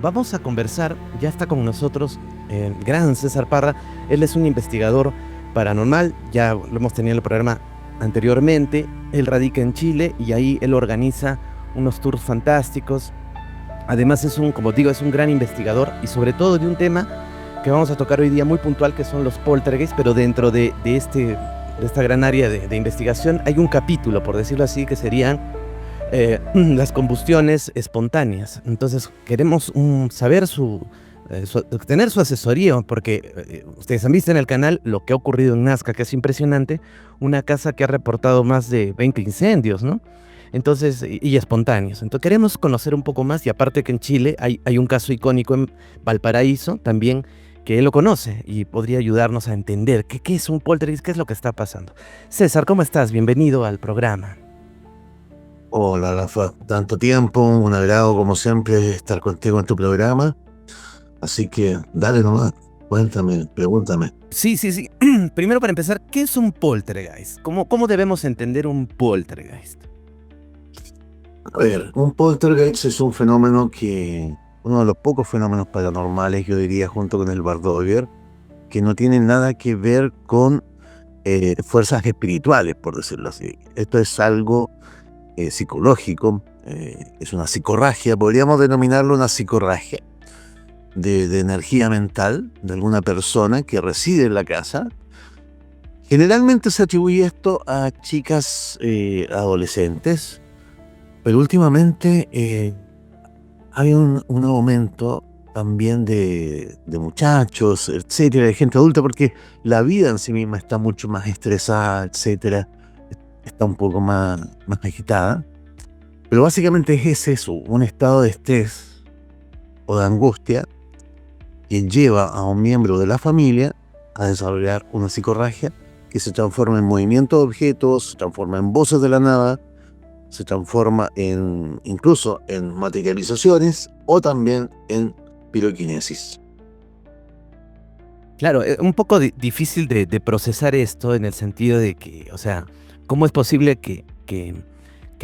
Vamos a conversar, ya está con nosotros el gran César Parra. Él es un investigador paranormal, ya lo hemos tenido en el programa anteriormente. Él radica en Chile y ahí él organiza unos tours fantásticos. Además como digo, es un gran investigador y sobre todo de un tema que vamos a tocar hoy día muy puntual, que son los poltergeists, pero dentro de esta gran área de investigación hay un capítulo, por decirlo así, que serían las combustiones espontáneas. Entonces queremos saber tener su asesoría, porque ustedes han visto en el canal lo que ha ocurrido en Nazca, que es impresionante, una casa que ha reportado más de 20 incendios, ¿no? Entonces, y espontáneos. Entonces queremos conocer un poco más, y aparte que en Chile hay un caso icónico en Valparaíso también, que él lo conoce y podría ayudarnos a entender qué es un poltergeist, qué es lo que está pasando. César, ¿cómo estás? Bienvenido al programa. Hola, Rafa, tanto tiempo, un agrado como siempre estar contigo en tu programa. Así que dale nomás, cuéntame, pregúntame. Sí. Primero, para empezar, ¿qué es un poltergeist? ¿Cómo debemos entender un poltergeist? A ver, un poltergeist es un fenómeno uno de los pocos fenómenos paranormales, yo diría, junto con el Bardover, que no tiene nada que ver con fuerzas espirituales, por decirlo así. Esto es algo psicológico, es una psicorragia, podríamos denominarlo una psicorragia de energía mental de alguna persona que reside en la casa. Generalmente se atribuye esto a chicas adolescentes, pero últimamente hay un aumento también de muchachos, etcétera, de gente adulta, porque la vida en sí misma está mucho más estresada, etcétera, está un poco más agitada. Pero básicamente es eso, un estado de estrés o de angustia que lleva a un miembro de la familia a desarrollar una psicorragia que se transforma en movimiento de objetos, se transforma en voces de la nada, se transforma incluso en materializaciones o también en piroquinesis. Claro, es un poco difícil de procesar esto en el sentido de que, o sea, ¿cómo es posible que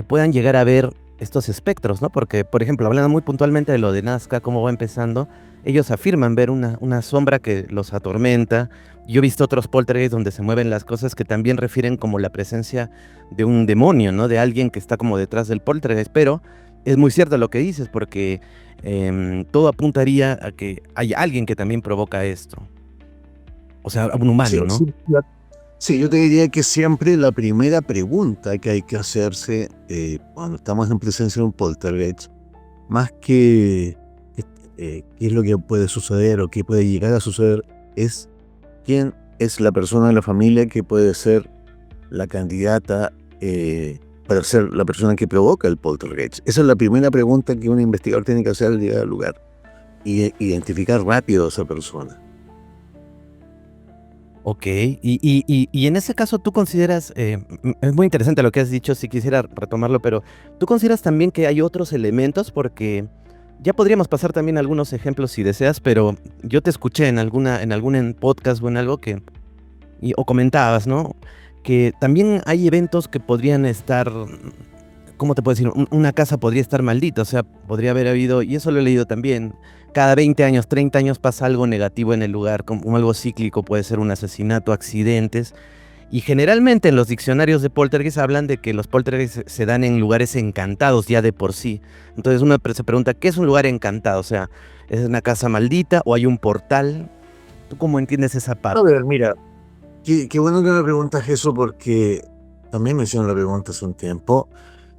puedan llegar a ver estos espectros, ¿no? Porque, por ejemplo, hablando muy puntualmente de lo de Nazca, cómo va empezando, ellos afirman ver una sombra que los atormenta. Yo he visto otros poltergeists donde se mueven las cosas que también refieren como la presencia de un demonio, ¿no? De alguien que está como detrás del poltergeist, pero es muy cierto lo que dices, porque todo apuntaría a que hay alguien que también provoca esto. O sea, un humano, Sí, ¿no? sí, sí, yo te diría que siempre la primera pregunta que hay que hacerse cuando estamos en presencia de un poltergeist, más que qué es lo que puede suceder o qué puede llegar a suceder, es quién es la persona de la familia que puede ser la candidata para ser la persona que provoca el poltergeist. Esa es la primera pregunta que un investigador tiene que hacer al llegar al lugar y identificar rápido a esa persona. Ok, y en ese caso tú consideras, es muy interesante lo que has dicho, si quisiera retomarlo, pero tú consideras también que hay otros elementos, porque ya podríamos pasar también algunos ejemplos si deseas, pero yo te escuché en algún podcast o en algo o comentabas, ¿no? Que también hay eventos que podrían estar, ¿cómo te puedo decir? Una casa podría estar maldita, o sea, podría haber habido, y eso lo he leído también, cada 20 años, 30 años pasa algo negativo en el lugar, como algo cíclico, puede ser un asesinato, accidentes, y generalmente en los diccionarios de poltergeist hablan de que los poltergeist se dan en lugares encantados ya de por sí. Entonces uno se pregunta, ¿qué es un lugar encantado? O sea, ¿es una casa maldita o hay un portal? ¿Tú cómo entiendes esa A parte? ver, mira, qué bueno que me preguntas eso porque también me hicieron la pregunta hace un tiempo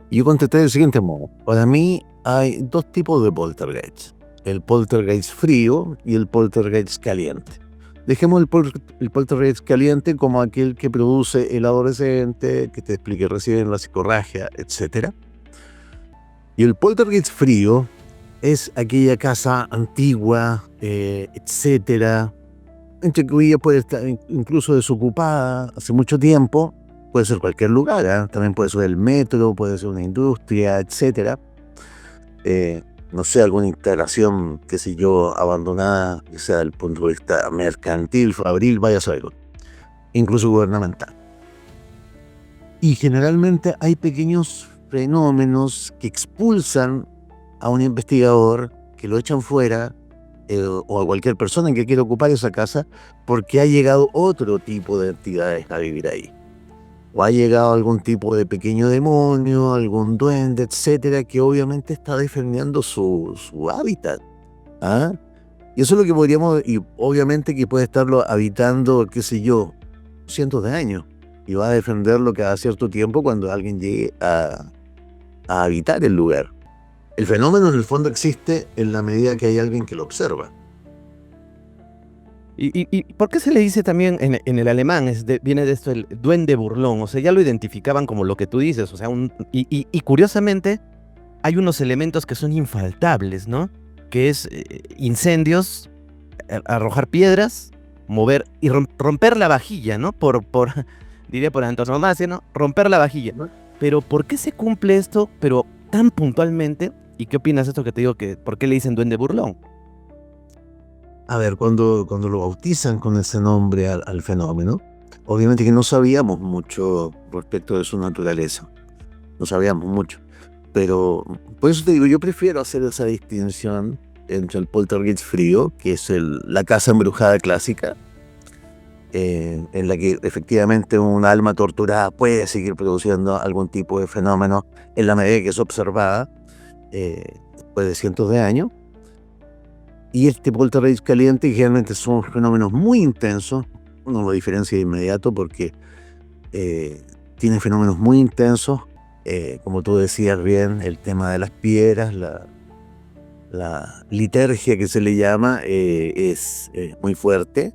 y yo contesté del siguiente modo. Para mí hay dos tipos de poltergeist. El poltergeist frío y el poltergeist caliente. Dejemos el poltergeist caliente como aquel que produce el adolescente, que te expliqué recién en la psicorragia, etc. Y el poltergeist frío es aquella casa antigua, etcétera, entre comillas puede estar incluso desocupada hace mucho tiempo, puede ser cualquier lugar, ¿eh? También puede ser el metro, puede ser una industria, etcétera. No sé, alguna instalación, qué sé yo, abandonada, que sea desde el punto de vista mercantil, fabril, vaya a saberlo, incluso gubernamental. Y generalmente hay pequeños fenómenos que expulsan a un investigador que lo echan fuera, o a cualquier persona que quiera ocupar esa casa, porque ha llegado otro tipo de entidades a vivir ahí. O ha llegado algún tipo de pequeño demonio, algún duende, etcétera, que obviamente está defendiendo su hábitat. ¿Ah? Y eso es lo que podríamos, y obviamente que puede estarlo habitando, qué sé yo, cientos de años. Y va a defenderlo cada cierto tiempo cuando alguien llegue a habitar el lugar. El fenómeno en el fondo existe en la medida que hay alguien que lo observa. ¿Y por qué se le dice también en el alemán, viene de esto el duende burlón? O sea, ya lo identificaban como lo que tú dices, o sea, y curiosamente hay unos elementos que son infaltables, ¿no? Que es incendios, arrojar piedras, mover y romper la vajilla, ¿no? Diría por antonomasia, ¿no? Romper la vajilla. Pero ¿por qué se cumple esto, pero tan puntualmente? ¿Y qué opinas de esto que te digo, que por qué le dicen duende burlón? A ver, cuando lo bautizan con ese nombre al fenómeno, obviamente que no sabíamos mucho respecto de su naturaleza. No sabíamos mucho. Pero por eso te digo, yo prefiero hacer esa distinción entre el poltergeist frío, que es la casa embrujada clásica, en la que efectivamente un alma torturada puede seguir produciendo algún tipo de fenómeno en la medida que es observada después de cientos de años. Y este poltergeist caliente, que generalmente son fenómenos muy intensos, uno lo diferencia de inmediato porque tiene fenómenos muy intensos, como tú decías bien, el tema de las piedras, la liturgia que se le llama es muy fuerte.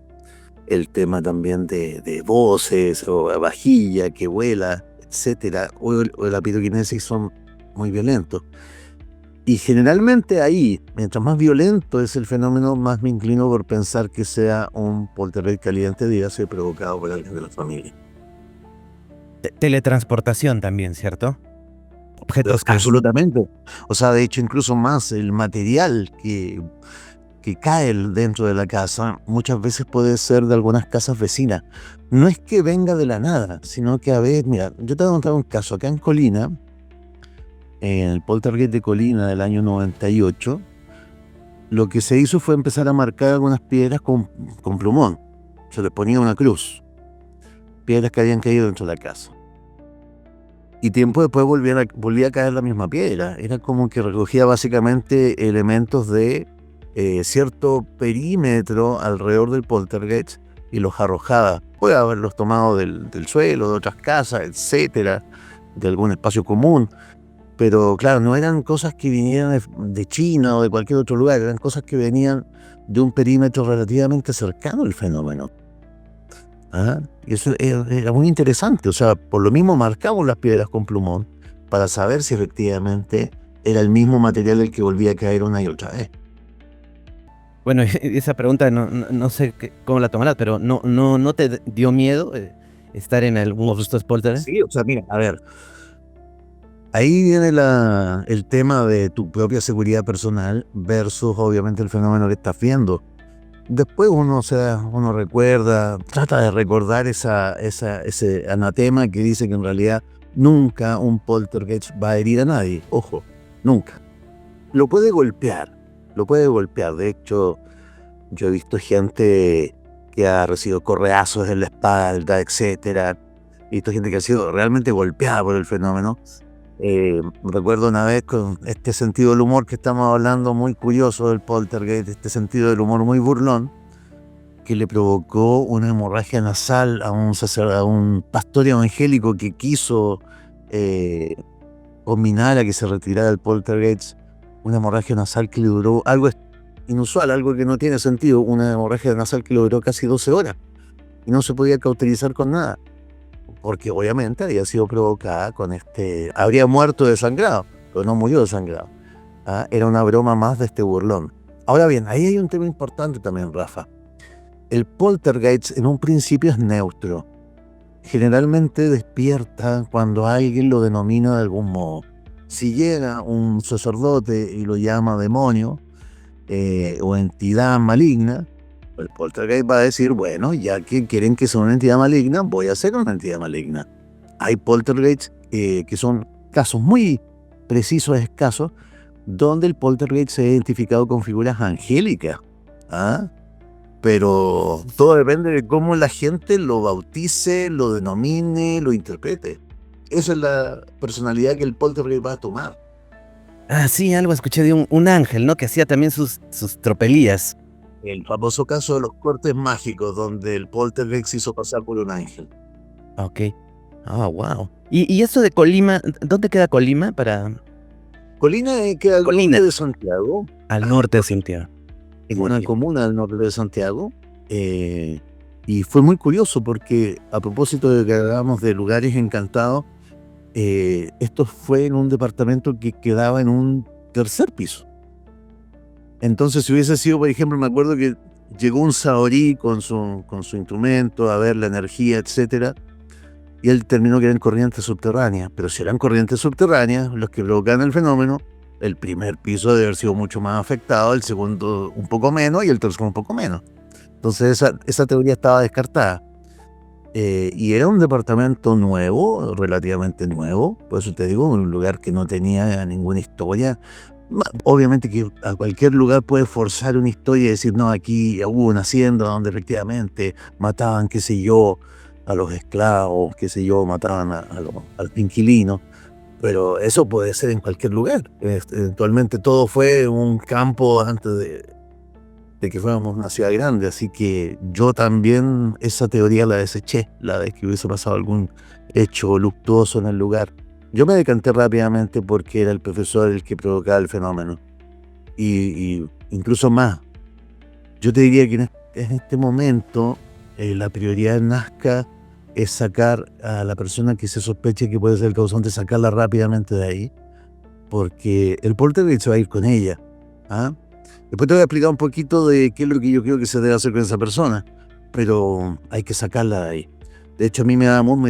El tema también de voces o vajilla que vuela, etcétera, o la piroquinesis son muy violentos. Y generalmente ahí, mientras más violento es el fenómeno, más me inclino por pensar que sea un poltergeist caliente, dígase, provocado por alguien de la familia. Teletransportación también, ¿cierto? Objetos que... Absolutamente. O sea, de hecho, incluso más el material que cae dentro de la casa muchas veces puede ser de algunas casas vecinas. No es que venga de la nada, sino que a veces, mira, yo te voy a contar un caso. Acá en Colina, en el poltergeist de Colina del año 98, lo que se hizo fue empezar a marcar algunas piedras con plumón. Se les ponía una cruz. Piedras que habían caído dentro de la casa. Y tiempo después volvía a caer la misma piedra. Era como que recogía básicamente elementos de cierto perímetro alrededor del poltergeist y los arrojaba. Puede haberlos tomado del suelo, de otras casas, etcétera, de algún espacio común. Pero claro, no eran cosas que vinieran de China o de cualquier otro lugar, eran cosas que venían de un perímetro relativamente cercano al fenómeno. ¿Ah? Y eso era muy interesante. O sea, por lo mismo marcamos las piedras con plumón para saber si efectivamente era el mismo material el que volvía a caer una y otra vez. Bueno, esa pregunta no sé cómo la tomarás, pero ¿no te dio miedo estar en alguno de estos poltergeist? Sí, o sea, mira, a ver, ahí viene el tema de tu propia seguridad personal versus obviamente el fenómeno que estás viendo. Después uno recuerda, trata de recordar ese anatema que dice que en realidad nunca un poltergeist va a herir a nadie. Ojo, nunca. Lo puede golpear. De hecho, yo he visto gente que ha recibido correazos en la espalda, etcétera. He visto gente que ha sido realmente golpeada por el fenómeno. Recuerdo una vez con este sentido del humor que estamos hablando, muy curioso del poltergeist, este sentido del humor muy burlón, que le provocó una hemorragia nasal a un pastor evangélico que quiso combinar a que se retirara el poltergeist. Una hemorragia nasal que le duró algo inusual, algo que no tiene sentido, una hemorragia nasal que le duró casi 12 horas y no se podía cauterizar con nada, porque obviamente había sido provocada habría muerto desangrado, pero no murió desangrado. Era una broma más de este burlón. Ahora bien, ahí hay un tema importante también, Rafa. El poltergeist en un principio es neutro. Generalmente despierta cuando alguien lo denomina de algún modo. Si llega un sacerdote y lo llama demonio o entidad maligna, el poltergeist va a decir, bueno, ya que quieren que sea una entidad maligna, voy a ser una entidad maligna. Hay poltergeists que son casos muy precisos, escasos, donde el poltergeist se ha identificado con figuras angélicas. ¿Ah? Pero todo depende de cómo la gente lo bautice, lo denomine, lo interprete. Esa es la personalidad que el poltergeist va a tomar. Ah, sí, algo escuché de un ángel, ¿no? Que hacía también sus tropelías. El famoso caso de los cortes mágicos, donde el poltergeist se hizo pasar por un ángel. Ok. Ah, wow. ¿Y eso de Colima? ¿Dónde queda Colima? Colina queda al Colina. norte de Santiago, Al norte de Santiago. en Muy una bien. comuna al norte de Santiago. Y fue muy curioso porque, a propósito de que hablábamos de lugares encantados, esto fue en un departamento que quedaba en un tercer piso. Entonces, si hubiese sido, por ejemplo, me acuerdo que llegó un saorí con su instrumento a ver la energía, etcétera, y él terminó que eran corrientes subterráneas. Pero si eran corrientes subterráneas, los que provocan el fenómeno, el primer piso debe haber sido mucho más afectado, el segundo un poco menos y el tercero un poco menos. Entonces esa teoría estaba descartada. Y era un departamento nuevo, relativamente nuevo, por eso te digo, un lugar que no tenía ninguna historia. Obviamente que a cualquier lugar puede forzar una historia y decir, no, aquí hubo una hacienda donde efectivamente mataban, qué sé yo, a los esclavos, qué sé yo, mataban a los inquilinos. Pero eso puede ser en cualquier lugar. Eventualmente todo fue un campo antes de que fuéramos una ciudad grande, así que yo también esa teoría la deseché, la de que hubiese pasado algún hecho luctuoso en el lugar. Yo me decanté rápidamente porque era el profesor el que provocaba el fenómeno. Y incluso más, yo te diría que en este momento la prioridad en Nazca es sacar a la persona que se sospeche que puede ser el causante, sacarla rápidamente de ahí, porque el poltergeist se va a ir con ella. ¿Ah? Después te voy a explicar un poquito de qué es lo que yo creo que se debe hacer con esa persona, pero hay que sacarla de ahí. De hecho, a mí me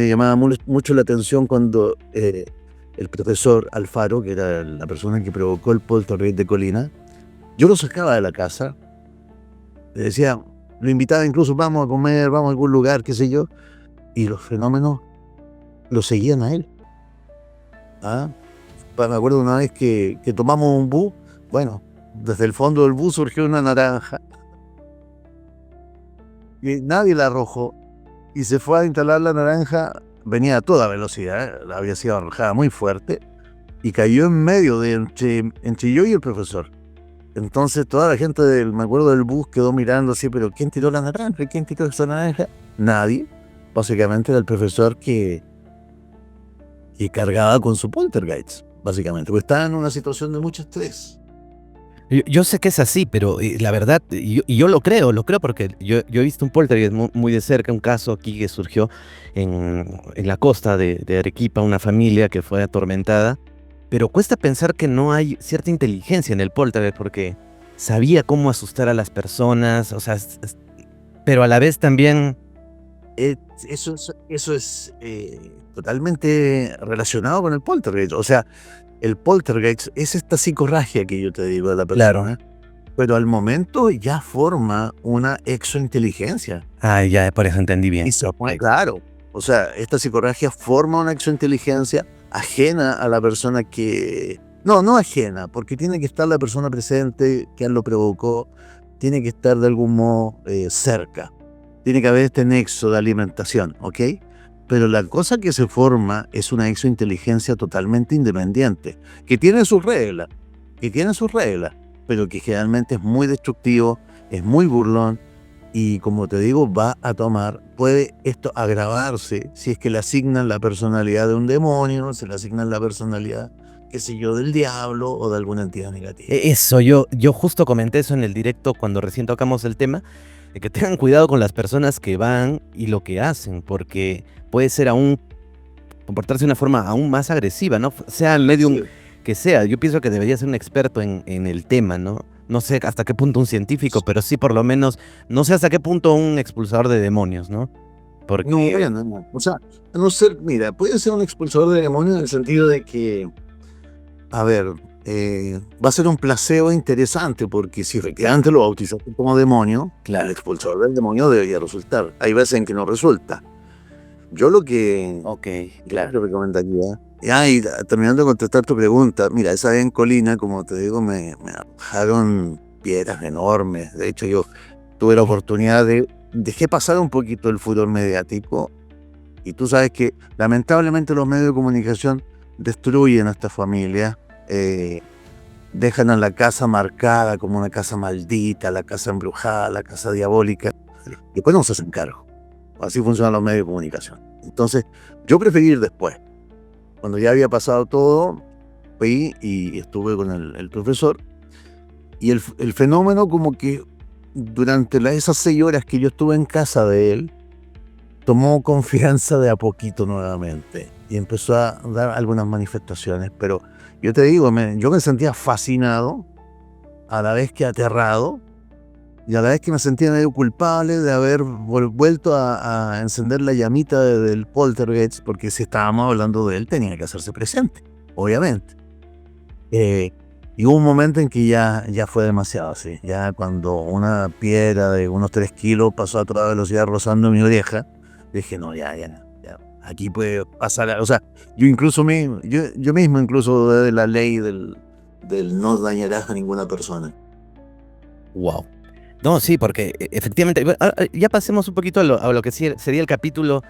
llamaba mucho la atención cuando el profesor Alfaro, que era la persona que provocó el poltergeist de Colina, yo lo sacaba de la casa, le decía, lo invitaba incluso, vamos a comer, vamos a algún lugar, qué sé yo, y los fenómenos lo seguían a él. ¿Ah? Me acuerdo una vez que tomamos un bus, bueno, desde el fondo del bus surgió una naranja y nadie la arrojó y se fue a instalar la naranja, venía a toda velocidad, había sido arrojada muy fuerte y cayó en medio de entre yo y el profesor. Entonces toda la gente me acuerdo del bus quedó mirando así, pero ¿quién tiró la naranja? ¿Quién tiró esa naranja? Nadie. Básicamente era el profesor que cargaba con su poltergeist, básicamente, porque estaba en una situación de mucho estrés. Yo sé que es así, pero la verdad, yo lo creo porque yo he visto un poltergeist muy de cerca, un caso aquí que surgió en la costa de Arequipa, una familia que fue atormentada, pero cuesta pensar que no hay cierta inteligencia en el poltergeist porque sabía cómo asustar a las personas, o sea, pero a la vez también... Eso es totalmente relacionado con el poltergeist. O sea, el poltergeist es esta psicorragia que yo te digo de la persona, Claro. pero al momento ya forma una exointeligencia. Ah, ya, por eso entendí bien. Claro, o sea, esta psicorragia forma una exointeligencia ajena a la persona que... No ajena, porque tiene que estar la persona presente, quien lo provocó, tiene que estar de algún modo cerca. Tiene que haber este nexo de alimentación, ¿ok? Pero la cosa que se forma es una exointeligencia totalmente independiente, que tiene sus reglas, pero que generalmente es muy destructivo, es muy burlón, y como te digo, puede esto agravarse si es que le asignan la personalidad de un demonio, se le asignan la personalidad, qué sé yo, del diablo o de alguna entidad negativa. Eso, yo justo comenté eso en el directo cuando recién tocamos el tema, de que tengan cuidado con las personas que van y lo que hacen, porque puede ser comportarse de una forma aún más agresiva, ¿no? Sea el medium que sea. Yo pienso que debería ser un experto en el tema, ¿no? No sé hasta qué punto un científico, pero sí por lo menos, no sé hasta qué punto un expulsador de demonios, ¿no? Porque... No. O sea, no ser, mira, puede ser un expulsador de demonios en el sentido de que, a ver, va a ser un placebo interesante, porque si efectivamente lo bautizaste como demonio, Claro. el expulsador del demonio debería resultar. Hay veces en que no resulta. Yo lo que Ok, claro, recomendaría Y terminando de contestar tu pregunta, mira, esa vez en Colina, como te digo, me arrojaron piedras enormes. De hecho, yo tuve la oportunidad dejé pasar un poquito el furor mediático. Y tú sabes que lamentablemente los medios de comunicación destruyen a esta familia, dejan a la casa marcada como una casa maldita, la casa embrujada, la casa diabólica, y después no se hacen cargo. Así funcionan los medios de comunicación. Entonces, yo preferí ir después. Cuando ya había pasado todo, fui y estuve con el profesor, y el fenómeno como que durante esas 6 horas que yo estuve en casa de él, tomó confianza de a poquito nuevamente y empezó a dar algunas manifestaciones, pero yo te digo, yo me sentía fascinado, a la vez que aterrado, y a la vez que me sentía medio culpable de haber vuelto a encender la llamita del poltergeist, porque si estábamos hablando de él, tenía que hacerse presente, obviamente. Y hubo un momento en que ya fue demasiado, sí. Ya cuando una piedra de unos 3 kilos pasó a toda velocidad rozando mi oreja, dije, no, ya, aquí puede pasar, o sea, yo mismo incluso de la ley del no dañarás a ninguna persona. Wow. No, sí, porque efectivamente, ya pasemos un poquito a lo que sería el capítulo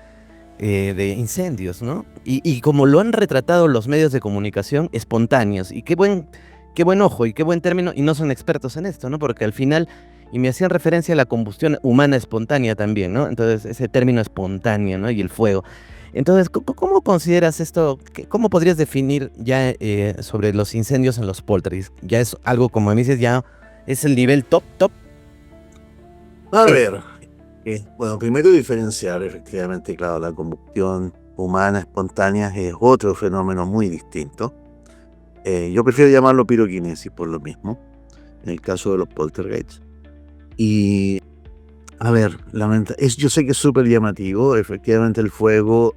de incendios, ¿no? Y como lo han retratado los medios de comunicación, espontáneos, y qué buen ojo y qué buen término, y no son expertos en esto, ¿no? Porque al final, y me hacían referencia a la combustión humana espontánea también, ¿no? Entonces, ese término espontáneo, ¿no? Y el fuego. Entonces, ¿cómo consideras esto? ¿Cómo podrías definir ya sobre los incendios en los poltergeists? Ya es algo, como me dices, ya es el nivel top. A ver, bueno, primero diferenciar efectivamente, claro, la combustión humana espontánea es otro fenómeno muy distinto. Yo prefiero llamarlo piroquinesis por lo mismo, en el caso de los poltergeists. Y, a ver, yo sé que es súper llamativo, efectivamente el fuego,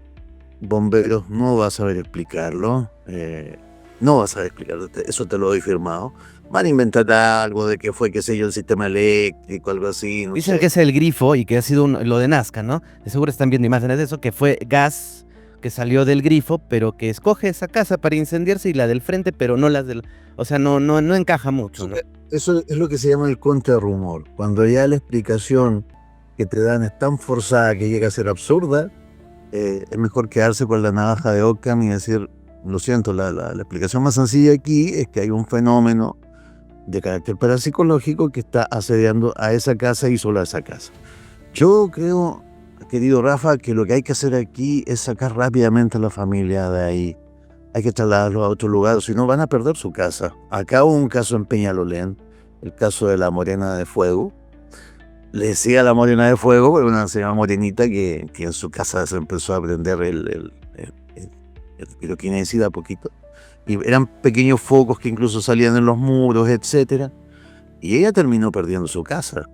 bomberos no va a saber explicarlo, eso te lo doy firmado. Van a inventar algo de que fue, qué sé yo, el sistema eléctrico, algo así, no Dicen sé. que es el grifo y que ha sido lo de Nazca, ¿no? De seguro están viendo imágenes de eso, que fue gas que salió del grifo, pero que escoge esa casa para incendiarse y la del frente, pero no las del... O sea, no encaja mucho, ¿no? Eso es lo que se llama el contrarrumor. Cuando ya la explicación que te dan es tan forzada que llega a ser absurda, es mejor quedarse con la navaja de Occam y decir, lo siento, la explicación más sencilla aquí es que hay un fenómeno de carácter parapsicológico que está asediando a esa casa y solo a esa casa. Yo creo, querido Rafa, que lo que hay que hacer aquí es sacar rápidamente a la familia de ahí. Hay que trasladarlo a otro lugar, si no van a perder su casa. Acá hubo un caso en Peñalolén, el caso de la Morena de Fuego. Le decía la Morena de Fuego, pero una señora morenita que en su casa se empezó a prender el piroquinesis de a poquito. Y eran pequeños focos que incluso salían en los muros, etc. Y ella terminó perdiendo su casa.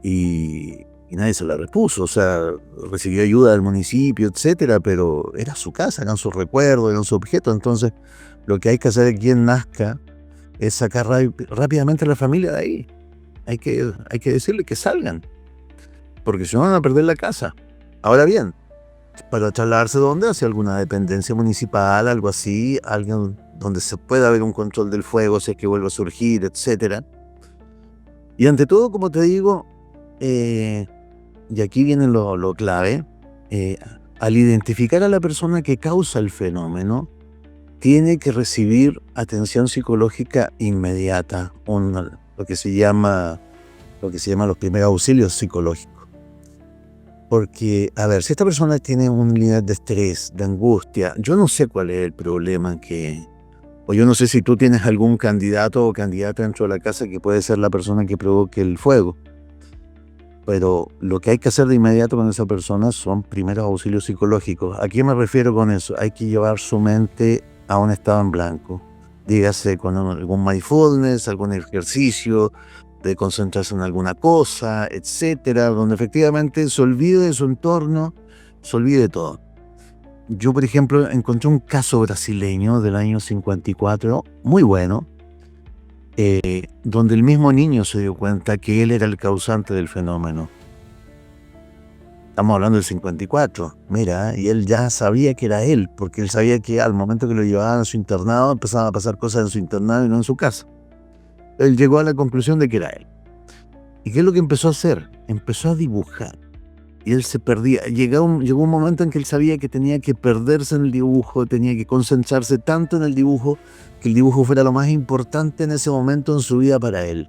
Y nadie se la repuso, o sea, recibió ayuda del municipio, etcétera, pero era su casa, eran sus recuerdos, eran sus objetos. Entonces, lo que hay que hacer aquí en Nazca es sacar rápidamente a la familia de ahí. Hay que decirle que salgan, porque si no van a perder la casa. Ahora bien, para trasladarse ¿dónde? Hacia alguna dependencia municipal, algo así, alguien donde se pueda ver un control del fuego, si es que vuelve a surgir, etcétera. Y ante todo, como te digo, y aquí viene lo clave, al identificar a la persona que causa el fenómeno, tiene que recibir atención psicológica inmediata, lo que se llama los primeros auxilios psicológicos. Porque, a ver, si esta persona tiene un nivel de estrés, de angustia, yo no sé cuál es el problema o yo no sé si tú tienes algún candidato o candidata dentro de la casa que puede ser la persona que provoque el fuego. Pero lo que hay que hacer de inmediato con esa persona son primeros auxilios psicológicos. ¿A qué me refiero con eso? Hay que llevar su mente a un estado en blanco. Dígase con algún mindfulness, algún ejercicio, de concentrarse en alguna cosa, etcétera, donde efectivamente se olvide de su entorno, se olvide de todo. Yo, por ejemplo, encontré un caso brasileño del año 54, muy bueno, donde el mismo niño se dio cuenta que él era el causante del fenómeno. Estamos hablando del 54, mira, y él ya sabía que era él, porque él sabía que al momento que lo llevaban a su internado empezaban a pasar cosas en su internado y no en su casa. Él llegó a la conclusión de que era él. ¿Y qué es lo que empezó a hacer? Empezó a dibujar. Y él se perdía. Llegó un momento en que él sabía que tenía que perderse en el dibujo, tenía que concentrarse tanto en el dibujo, que el dibujo fuera lo más importante en ese momento en su vida para él.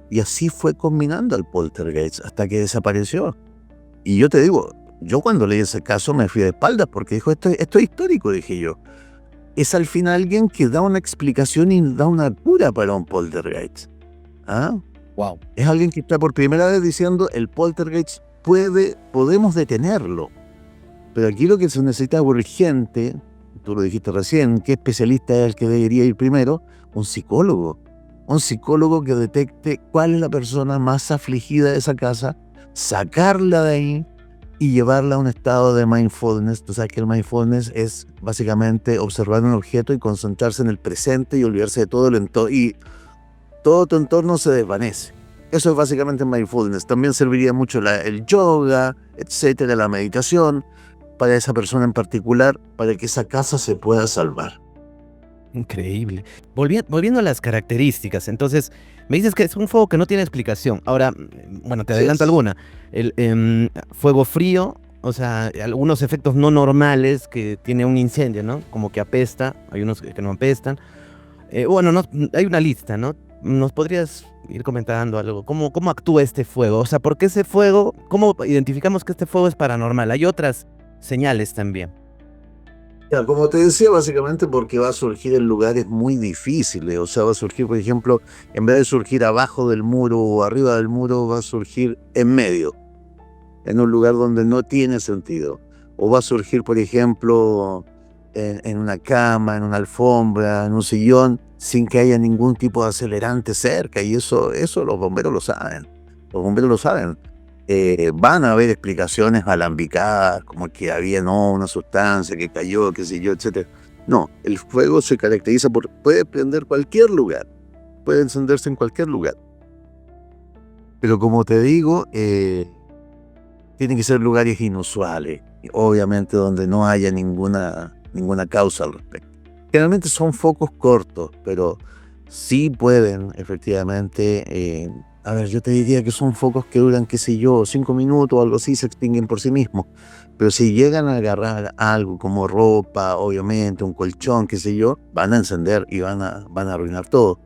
Y así fue combinando al poltergeist hasta que desapareció. Y yo te digo, yo cuando leí ese caso me fui de espaldas porque dijo, esto es histórico, dije yo. Es al fin alguien que da una explicación y da una cura para un poltergeist. ¿Ah? Wow. Es alguien que está por primera vez diciendo, el poltergeist podemos detenerlo. Pero aquí lo que se necesita urgente, tú lo dijiste recién, ¿qué especialista es el que debería ir primero? Un psicólogo. Un psicólogo que detecte cuál es la persona más afligida de esa casa, sacarla de ahí y llevarla a un estado de mindfulness. Tú sabes que el mindfulness es básicamente observar un objeto y concentrarse en el presente y olvidarse de todo el entorno. Y todo tu entorno se desvanece. Eso es básicamente mindfulness. También serviría mucho el yoga, etcétera, la meditación, para esa persona en particular, para que esa casa se pueda salvar. Increíble. Volviendo a las características, entonces, me dices que es un fuego que no tiene explicación. Ahora, bueno, te adelanto alguna. El fuego frío, o sea, algunos efectos no normales que tiene un incendio, ¿no? Como que apesta, hay unos que no apestan. Bueno, no, hay una lista, ¿no? ¿Nos podrías ir comentando algo? ¿Cómo actúa este fuego? O sea, ¿por qué ese fuego? ¿Cómo identificamos que este fuego es paranormal? Hay otras señales también. Ya, como te decía, básicamente porque va a surgir en lugares muy difíciles. O sea, va a surgir, por ejemplo, en vez de surgir abajo del muro o arriba del muro, va a surgir en medio, en un lugar donde no tiene sentido. O va a surgir, por ejemplo, en una cama, en una alfombra, en un sillón, sin que haya ningún tipo de acelerante cerca. Y eso los bomberos lo saben. Los bomberos lo saben. Van a haber explicaciones alambicadas, como que había una sustancia que cayó, qué sé yo, etc. No, el fuego se caracteriza por puede prender cualquier lugar, puede encenderse en cualquier lugar. Pero como te digo, tienen que ser lugares inusuales, obviamente donde no haya ninguna causa al respecto. Generalmente son focos cortos, pero sí pueden efectivamente... A ver, yo te diría que son focos que duran, qué sé yo, 5 minutos o algo así, se extinguen por sí mismos. Pero si llegan a agarrar algo como ropa, obviamente, un colchón, qué sé yo, van a encender y van a arruinar todo.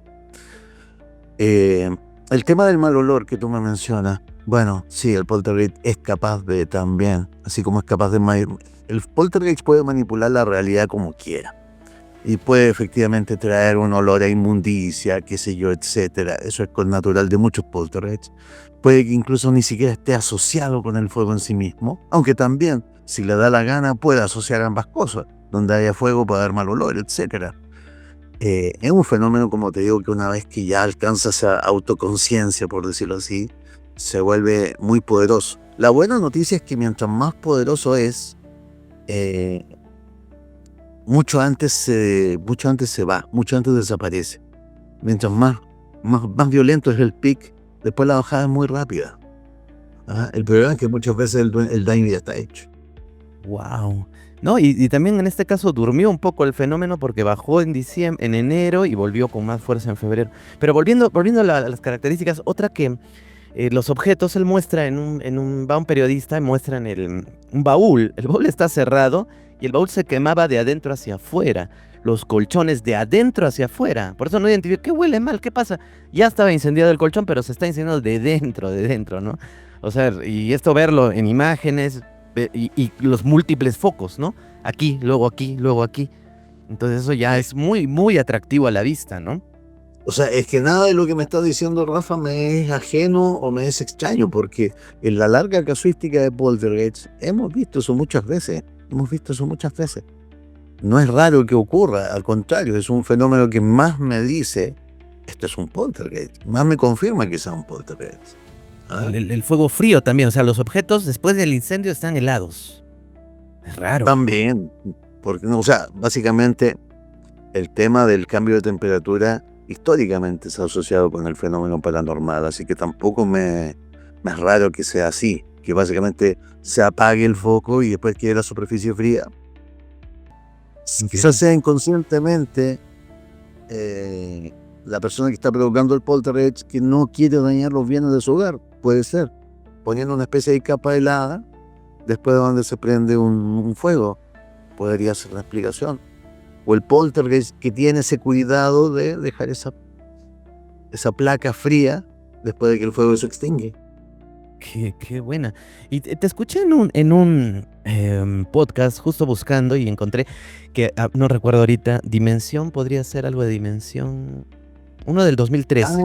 El tema del mal olor que tú me mencionas, bueno, sí, el poltergeist es capaz de también, así como es capaz de... El poltergeist puede manipular la realidad como quiera. Y puede efectivamente traer un olor a inmundicia, qué sé yo, etcétera. Eso es natural de muchos poltergeists. Puede que incluso ni siquiera esté asociado con el fuego en sí mismo, aunque también, si le da la gana, puede asociar ambas cosas. Donde haya fuego puede haber mal olor, etcétera. Es un fenómeno, como te digo, que una vez que ya alcanza esa autoconciencia, por decirlo así, se vuelve muy poderoso. La buena noticia es que mientras más poderoso es, mucho antes se va, mucho antes desaparece. Mientras más violento es el pic, después la bajada es muy rápida. El problema es que muchas veces el daño ya está hecho. Wow. No, y también en este caso durmió un poco el fenómeno porque bajó en enero y volvió con más fuerza en febrero. Pero volviendo a las características, otra que los objetos, él muestra va un periodista y muestra un baúl. El baúl está cerrado y el baúl se quemaba de adentro hacia afuera. Los colchones de adentro hacia afuera. Por eso no identifico. ¿Qué huele mal? ¿Qué pasa? Ya estaba incendiado el colchón, pero se está incendiando de dentro, ¿no? O sea, y esto verlo en imágenes y los múltiples focos, ¿no? Aquí, luego aquí, luego aquí. Entonces eso ya es muy, muy atractivo a la vista, ¿no? O sea, es que nada de lo que me está diciendo Rafa me es ajeno o me es extraño, porque en la larga casuística de poltergeist hemos visto eso muchas veces. No es raro que ocurra, al contrario, es un fenómeno que más me dice, esto es un poltergeist, más me confirma que sea un poltergeist. El fuego frío también, o sea, los objetos después del incendio están helados. Es raro. También, porque, o sea, básicamente el tema del cambio de temperatura históricamente se ha asociado con el fenómeno paranormal, así que tampoco me es raro que sea así, que básicamente se apague el foco y después quede la superficie fría. Quizás sea inconscientemente la persona que está provocando el poltergeist que no quiere dañar los bienes de su hogar, puede ser, poniendo una especie de capa helada después de donde se prende un fuego, podría ser la explicación. O el poltergeist que tiene ese cuidado de dejar esa placa fría después de que el fuego se extingue. Qué buena. Y te escuché en un podcast justo buscando y encontré que, no recuerdo ahorita, Dimensión, podría ser algo de Dimensión, uno del 2013.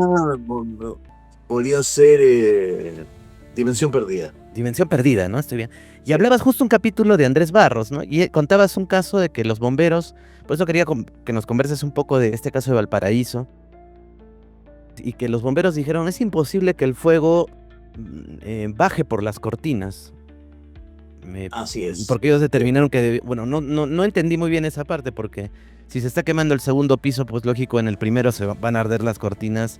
Podría ser Dimensión Perdida. Dimensión Perdida, ¿no? Estoy bien. Y Sí. hablabas justo un capítulo de Andrés Barros, ¿no? Y contabas un caso de que los bomberos, por eso quería que nos converses un poco de este caso de Valparaíso, y que los bomberos dijeron, es imposible que el fuego baje por las cortinas. Así es. Porque ellos determinaron que, bueno, no entendí muy bien esa parte, porque si se está quemando el segundo piso, pues lógico, en el primero se van a arder las cortinas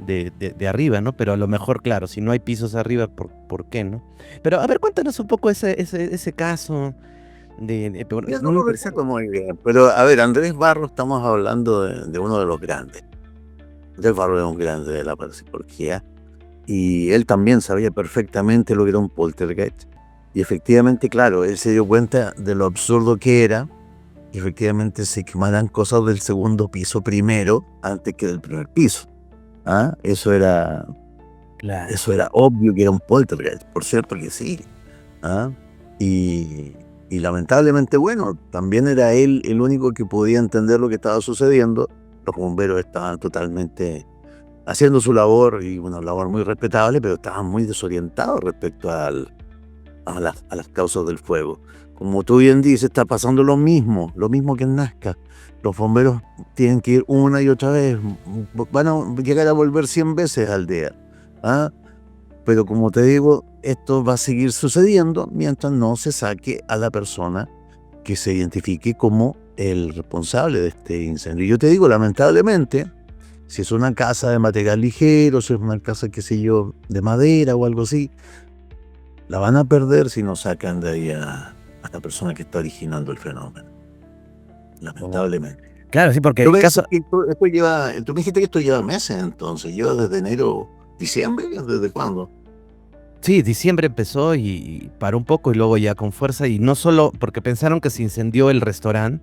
de arriba, ¿no? Pero a lo mejor, claro, si no hay pisos arriba, ¿por qué, no? Pero a ver, cuéntanos un poco ese caso Yo no lo recuerdo muy bien, pero a ver, Andrés Barros, estamos hablando de uno de los grandes. Andrés Barros es un grande de la parapsicología y él también sabía perfectamente lo que era un poltergeist. Y efectivamente, claro, él se dio cuenta de lo absurdo que era que efectivamente se quemaran cosas del segundo piso primero antes que del primer piso. ¿Ah? Eso era obvio que era un poltergeist, por cierto que sí. ¿Ah? Y lamentablemente, bueno, también era él el único que podía entender lo que estaba sucediendo. Los bomberos estaban totalmente haciendo su labor, y una labor muy respetable, pero estaban muy desorientados respecto a las causas del fuego. Como tú bien dices, está pasando lo mismo que en Nazca. Los bomberos tienen que ir una y otra vez, van a llegar a volver 100 veces al día. ¿Ah? Pero como te digo, esto va a seguir sucediendo mientras no se saque a la persona que se identifique como el responsable de este incendio. Y yo te digo, lamentablemente, si es una casa de material ligero, si es una casa, qué sé yo, de madera o algo así, la van a perder si no sacan de ahí a la persona que está originando el fenómeno. Lamentablemente. Claro, sí, porque Tú el me caso... dijiste que esto lleva meses, entonces, lleva desde enero, diciembre, ¿desde cuándo? Sí, diciembre empezó y paró un poco y luego ya con fuerza, y no solo porque pensaron que se incendió el restaurante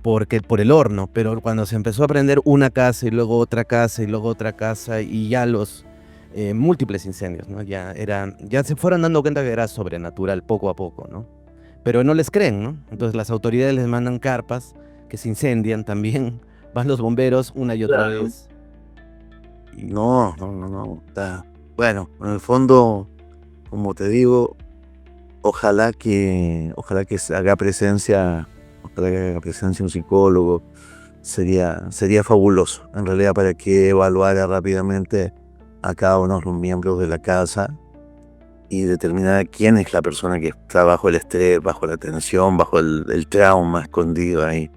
por el horno, pero cuando se empezó a prender una casa y luego otra casa y luego otra casa y ya los múltiples incendios, ¿no? Ya se fueron dando cuenta que era sobrenatural poco a poco, ¿no? Pero no les creen, ¿no? Entonces las autoridades les mandan carpas que se incendian también, van los bomberos una y otra Claro. vez. No. Bueno, en el fondo, como te digo, ojalá que se haga presencia, un psicólogo. Sería fabuloso, en realidad, para que evaluara rápidamente a cada uno de los miembros de la casa y determinar quién es la persona que está bajo el estrés, bajo la tensión, bajo el trauma escondido ahí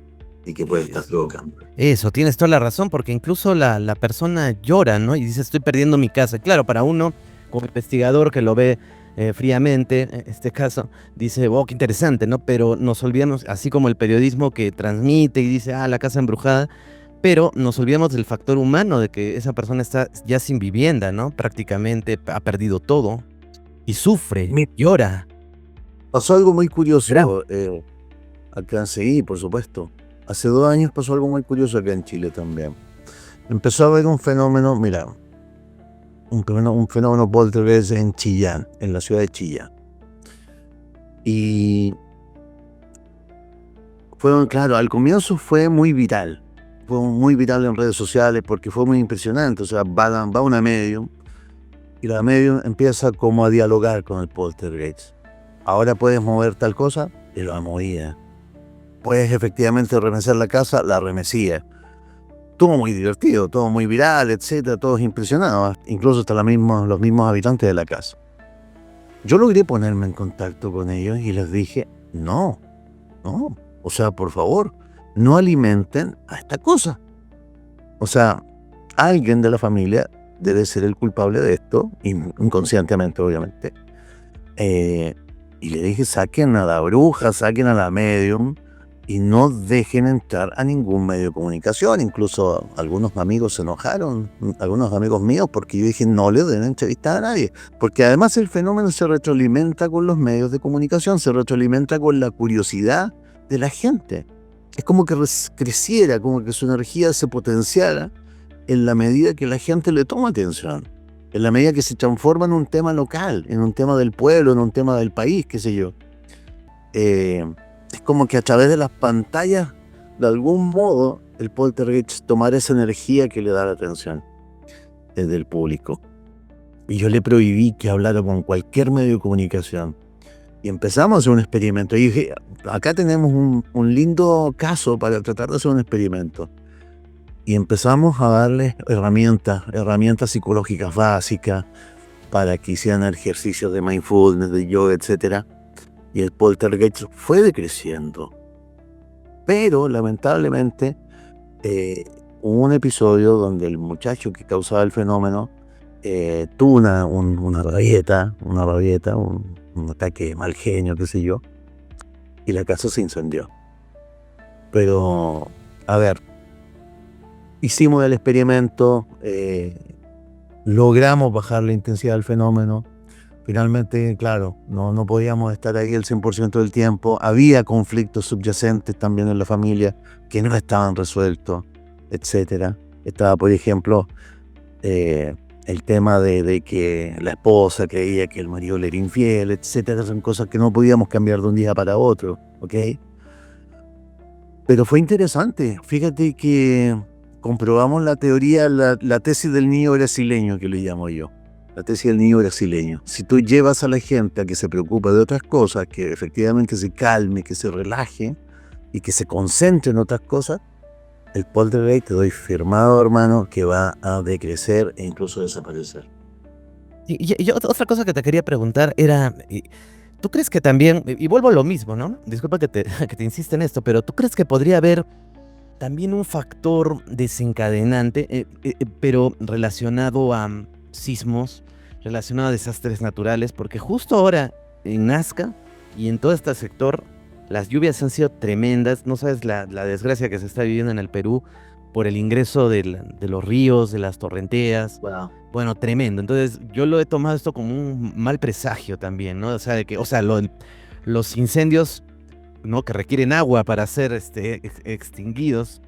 y que puede estar provocando. Eso, tienes toda la razón, porque incluso la persona llora, ¿no? Y dice, estoy perdiendo mi casa. Claro, para uno, como investigador que lo ve fríamente, este caso, dice, oh, qué interesante, ¿no? Pero nos olvidamos, así como el periodismo que transmite y dice, la casa embrujada, pero nos olvidamos del factor humano, de que esa persona está ya sin vivienda, ¿no? Prácticamente ha perdido todo y sufre, llora. Pasó algo muy curioso Bravo. acá en Seguí, por supuesto. Hace 2 años pasó algo muy curioso acá en Chile también. Empezó a haber un fenómeno, mira, un fenómeno poltergeist en Chillán, en la ciudad de Chillán. Y claro, al comienzo fue muy viral. Fue muy viral en redes sociales porque fue muy impresionante. O sea, va una medium y la medium empieza como a dialogar con el poltergeist. Ahora puedes mover tal cosa, y lo movía. Puedes efectivamente remecir la casa, la remecía. Todo muy divertido, todo muy viral, etcétera, todos impresionados, incluso hasta los mismos habitantes de la casa. Yo logré ponerme en contacto con ellos y les dije, no, o sea, por favor, no alimenten a esta cosa. O sea, alguien de la familia debe ser el culpable de esto, inconscientemente obviamente, Eh, y le dije, saquen a la bruja, saquen a la medium y no dejen entrar a ningún medio de comunicación. Incluso algunos amigos se enojaron, algunos amigos míos, porque yo dije, no le den entrevista a nadie. Porque además el fenómeno se retroalimenta con los medios de comunicación, se retroalimenta con la curiosidad de la gente. Es como que creciera, como que su energía se potenciara en la medida que la gente le toma atención, en la medida que se transforma en un tema local, en un tema del pueblo, en un tema del país, qué sé yo. Es como que a través de las pantallas, de algún modo, el poltergeist tomara esa energía que le da la atención desde el público. Y yo le prohibí que hablara con cualquier medio de comunicación. Y empezamos a hacer un experimento. Y dije, acá tenemos un lindo caso para tratar de hacer un experimento. Y empezamos a darles herramientas psicológicas básicas para que hicieran ejercicios de mindfulness, de yoga, etc. Y el poltergeist fue decreciendo. Pero lamentablemente hubo un episodio donde el muchacho que causaba el fenómeno tuvo una rabieta, un ataque mal genio, qué sé yo, y la casa se incendió. Pero, a ver, hicimos el experimento, logramos bajar la intensidad del fenómeno. Finalmente, claro, no podíamos estar ahí el 100% del tiempo. Había conflictos subyacentes también en la familia que no estaban resueltos, etc. Estaba, por ejemplo, el tema de que la esposa creía que el marido le era infiel, etc. Son cosas que no podíamos cambiar de un día para otro, ¿ok? Pero fue interesante. Fíjate que comprobamos la teoría, la tesis del niño brasileño, que le llamo yo. La tesis del niño brasileño. Si tú llevas a la gente a que se preocupe de otras cosas, que efectivamente se calme, que se relaje y que se concentre en otras cosas, el poltergeist, te doy firmado, hermano, que va a decrecer e incluso desaparecer. Y otra cosa que te quería preguntar era, ¿tú crees que también, y vuelvo a lo mismo, ¿no? Disculpa que te insiste en esto, pero ¿tú crees que podría haber también un factor desencadenante, pero relacionado a sismos, relacionado a desastres naturales? Porque justo ahora en Nazca y en todo este sector, las lluvias han sido tremendas. No sabes la desgracia que se está viviendo en el Perú por el ingreso de los ríos, de las torrenteas. Wow. Bueno, tremendo. Entonces yo lo he tomado esto como un mal presagio también, ¿no? O sea, los incendios, ¿no?, que requieren agua para ser extinguidos,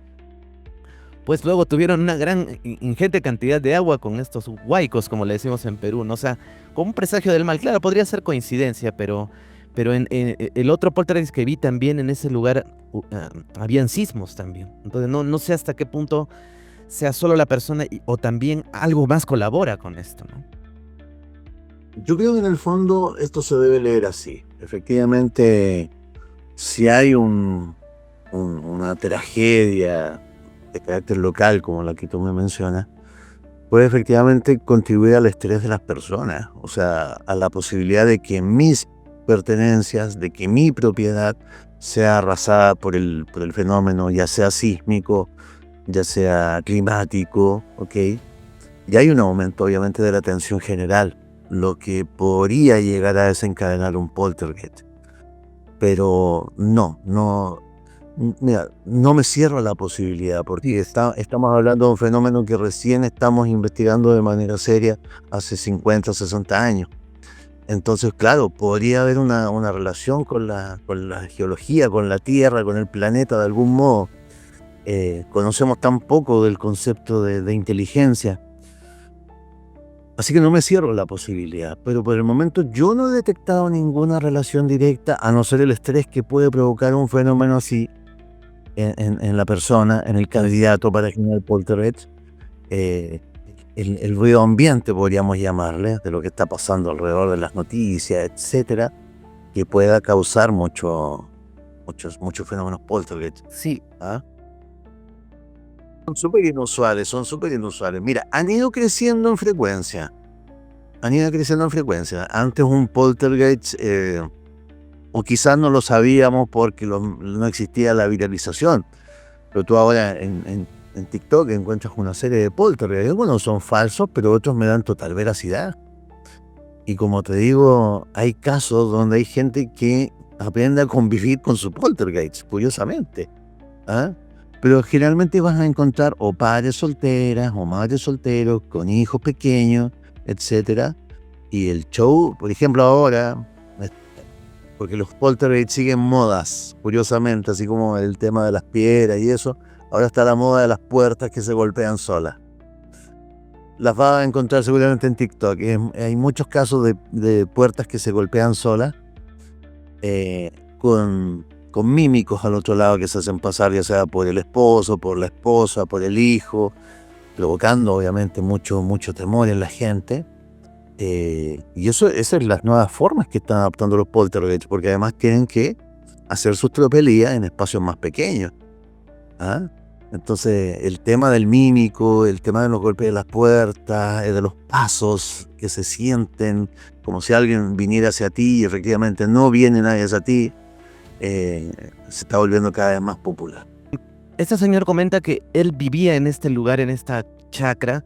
pues luego tuvieron una gran, ingente cantidad de agua con estos huaicos, como le decimos en Perú, ¿no? O sea, como un presagio del mal. Claro, podría ser coincidencia, pero en el otro poltergeist que vi también en ese lugar, habían sismos también. Entonces no sé hasta qué punto sea solo la persona o también algo más colabora con esto, ¿no? Yo creo que en el fondo esto se debe leer así. Efectivamente, si hay una tragedia de carácter local como la que tú me mencionas, puede efectivamente contribuir al estrés de las personas, o sea, a la posibilidad de que mis pertenencias, de que mi propiedad sea arrasada por el fenómeno, ya sea sísmico, ya sea climático, ¿ok? Y hay un aumento obviamente de la tensión general, lo que podría llegar a desencadenar un poltergeist. Pero mira, no me cierro a la posibilidad, porque estamos hablando de un fenómeno que recién estamos investigando de manera seria hace 50 o 60 años. Entonces, claro, podría haber una relación con la geología, con la Tierra, con el planeta de algún modo. Conocemos tan poco del concepto de inteligencia. Así que no me cierro la posibilidad, pero por el momento yo no he detectado ninguna relación directa, a no ser el estrés que puede provocar un fenómeno así en la persona, en el candidato para generar poltergeist. El ruido ambiente, podríamos llamarle, de lo que está pasando alrededor de las noticias, etcétera, que pueda causar muchos fenómenos poltergeist. Sí. ¿Ah? Son súper inusuales. Mira, han ido creciendo en frecuencia. Antes un poltergeist, o quizás no lo sabíamos porque no existía la viralización. Pero tú ahora en TikTok encuentras una serie de poltergeist. Algunos son falsos, pero otros me dan total veracidad. Y como te digo, hay casos donde hay gente que aprende a convivir con su poltergeist, curiosamente. ¿Ah? Pero generalmente vas a encontrar o padres solteras o madres solteros con hijos pequeños, etcétera. Y el show, por ejemplo, ahora, porque los poltergeist siguen modas, curiosamente, así como el tema de las piedras y eso, ahora está la moda de las puertas que se golpean solas. Las vas a encontrar seguramente en TikTok. Hay muchos casos de puertas que se golpean solas, con mímicos al otro lado que se hacen pasar, ya sea por el esposo, por la esposa, por el hijo, provocando obviamente mucho temor en la gente. Y esas son las nuevas formas que están adoptando los poltergeists, porque además tienen que hacer sus tropelías en espacios más pequeños. ¿Ah? Entonces, el tema del mímico, el tema de los golpes de las puertas, de los pasos que se sienten como si alguien viniera hacia ti y efectivamente no viene nadie hacia ti, se está volviendo cada vez más popular. Este señor comenta que él vivía en este lugar, en esta chacra,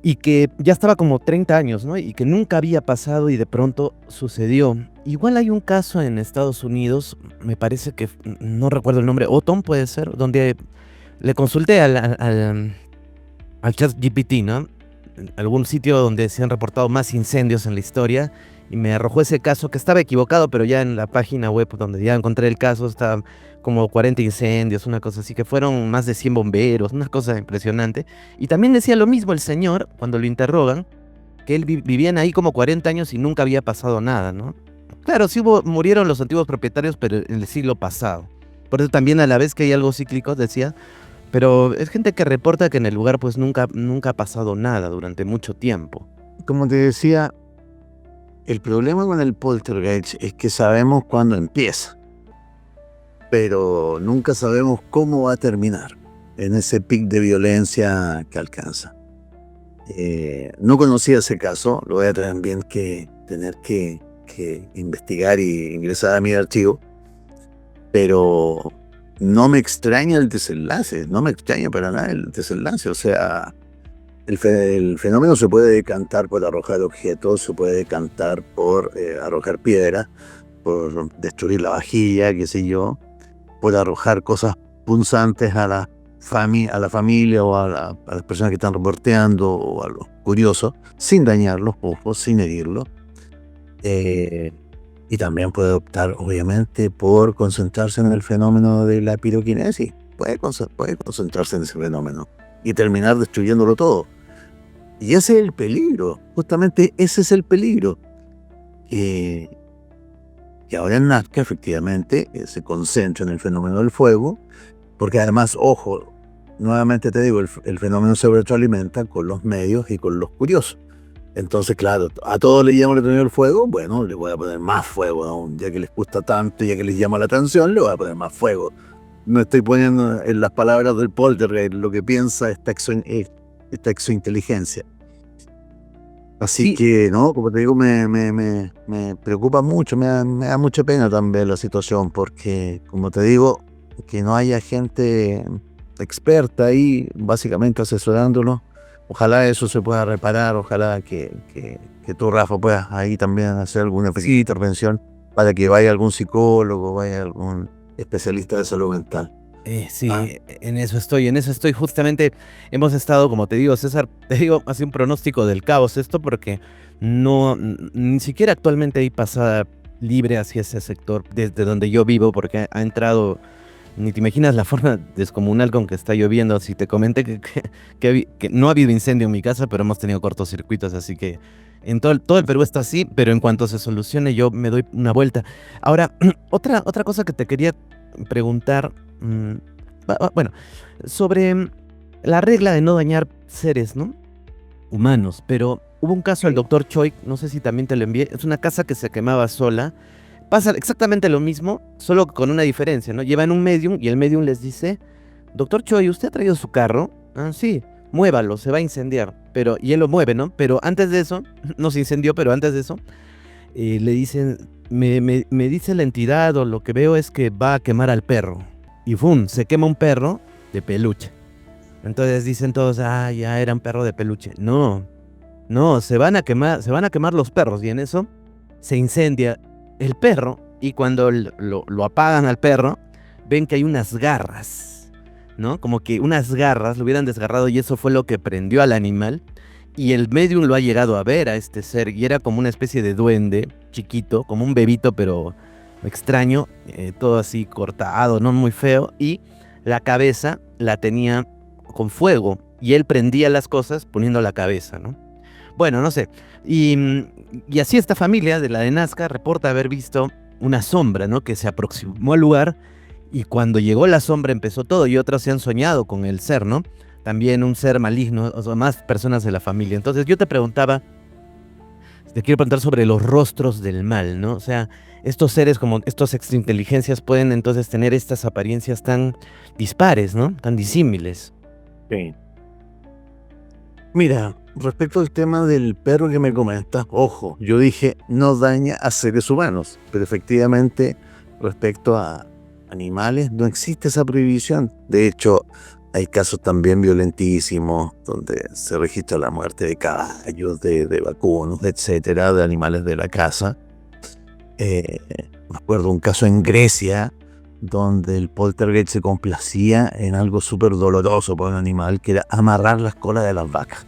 y que ya estaba como 30 años, ¿no? Y que nunca había pasado y de pronto sucedió. Igual hay un caso en Estados Unidos, me parece que, no recuerdo el nombre, Otton puede ser, donde le consulté al chat GPT, ¿no? En algún sitio donde se han reportado más incendios en la historia, y me arrojó ese caso que estaba equivocado, pero ya en la página web donde ya encontré el caso estaba como 40 incendios, una cosa así, que fueron más de 100 bomberos, una cosa impresionante. Y también decía lo mismo el señor cuando lo interrogan, que él vivían ahí como 40 años y nunca había pasado nada, ¿no? Claro, sí murieron los antiguos propietarios, pero en el siglo pasado. Por eso también a la vez que hay algo cíclico, decía, pero es gente que reporta que en el lugar pues nunca ha pasado nada durante mucho tiempo. Como te decía, el problema con el poltergeist es que sabemos cuándo empieza, pero nunca sabemos cómo va a terminar en ese pic de violencia que alcanza. No conocía ese caso, lo voy a también tener que investigar y ingresar a mi archivo, pero no me extraña el desenlace, no me extraña para nada el desenlace. O sea, el fenómeno se puede decantar por arrojar objetos, se puede decantar por arrojar piedras, por destruir la vajilla, qué sé yo, por arrojar cosas punzantes a la familia o a las personas que están reporteando o a los curiosos, sin dañarlos, ojo, sin herirlos. Y también puede optar, obviamente, por concentrarse en el fenómeno de la piroquinesis. Puede concentrarse en ese fenómeno y terminar destruyéndolo todo. Y ese es el peligro, justamente ese es el peligro. Que ahora en Nazca, efectivamente, se concentra en el fenómeno del fuego, porque además, ojo, nuevamente te digo, el fenómeno se retroalimenta con los medios y con los curiosos. Entonces, claro, a todos les llama la atención el fuego, bueno, le voy a poner más fuego aún, ya que les gusta tanto, ya que les llama la atención, le voy a poner más fuego. No estoy poniendo en las palabras del poltergeist lo que piensa esta exointeligencia. Así Sí. que, no, como te digo, me preocupa mucho, me da mucha pena también la situación, porque, como te digo, que no haya gente experta ahí, básicamente asesorándonos. Ojalá eso se pueda reparar, ojalá que tú, Rafa, puedas ahí también hacer alguna pequeña intervención para que vaya algún psicólogo, vaya algún especialista de salud mental. Sí, en eso estoy. Justamente hemos estado, como te digo, César, te digo, hace un pronóstico del caos esto porque ni siquiera actualmente hay pasada libre hacia ese sector desde donde yo vivo, porque ha entrado, ni te imaginas la forma descomunal con que está lloviendo. Si te comenté que no ha habido incendio en mi casa, pero hemos tenido cortocircuitos, así que en todo el Perú está así, pero en cuanto se solucione yo me doy una vuelta. Ahora, otra cosa que te quería preguntar, bueno, sobre la regla de no dañar seres, ¿no? Humanos, pero hubo un caso del doctor Choi, no sé si también te lo envié, es una casa que se quemaba sola. Pasa exactamente lo mismo, solo con una diferencia, ¿no? Llevan un medium y el medium les dice, doctor Choi, ¿usted ha traído su carro? Ah, sí, muévalo, se va a incendiar. Y él lo mueve, ¿no? Pero antes de eso, no se incendió, pero antes de eso, le dicen, me dice la entidad o lo que veo es que va a quemar al perro. Y ¡fum! Se quema un perro de peluche. Entonces dicen todos, ya era un perro de peluche. No, No, se van a quemar los perros y en eso se incendia el perro y cuando lo apagan al perro, ven que hay unas garras, ¿no? Como que unas garras lo hubieran desgarrado y eso fue lo que prendió al animal. Y el medium lo ha llegado a ver a este ser y era como una especie de duende chiquito, como un bebito pero extraño, todo así cortado, no muy feo, y la cabeza la tenía con fuego y él prendía las cosas poniendo la cabeza, ¿no? Bueno, no sé. Y así esta familia de la de Nazca reporta haber visto una sombra, ¿no? Que se aproximó al lugar y cuando llegó la sombra empezó todo y otros se han soñado con el ser, ¿no? También un ser maligno, o sea, más personas de la familia. Entonces yo te preguntaba, te quiero preguntar sobre los rostros del mal, ¿no? O sea, estos seres como estos extrainteligencias pueden entonces tener estas apariencias tan dispares, ¿no? Tan disímiles. Sí. Mira, respecto al tema del perro que me comentas, ojo, yo dije no daña a seres humanos, pero efectivamente respecto a animales no existe esa prohibición. De hecho, hay casos también violentísimos donde se registra la muerte de caballos, de vacunos, etcétera, de animales de la casa. Me acuerdo un caso en Grecia donde el poltergeist se complacía en algo súper doloroso para un animal, que era amarrar las colas de las vacas.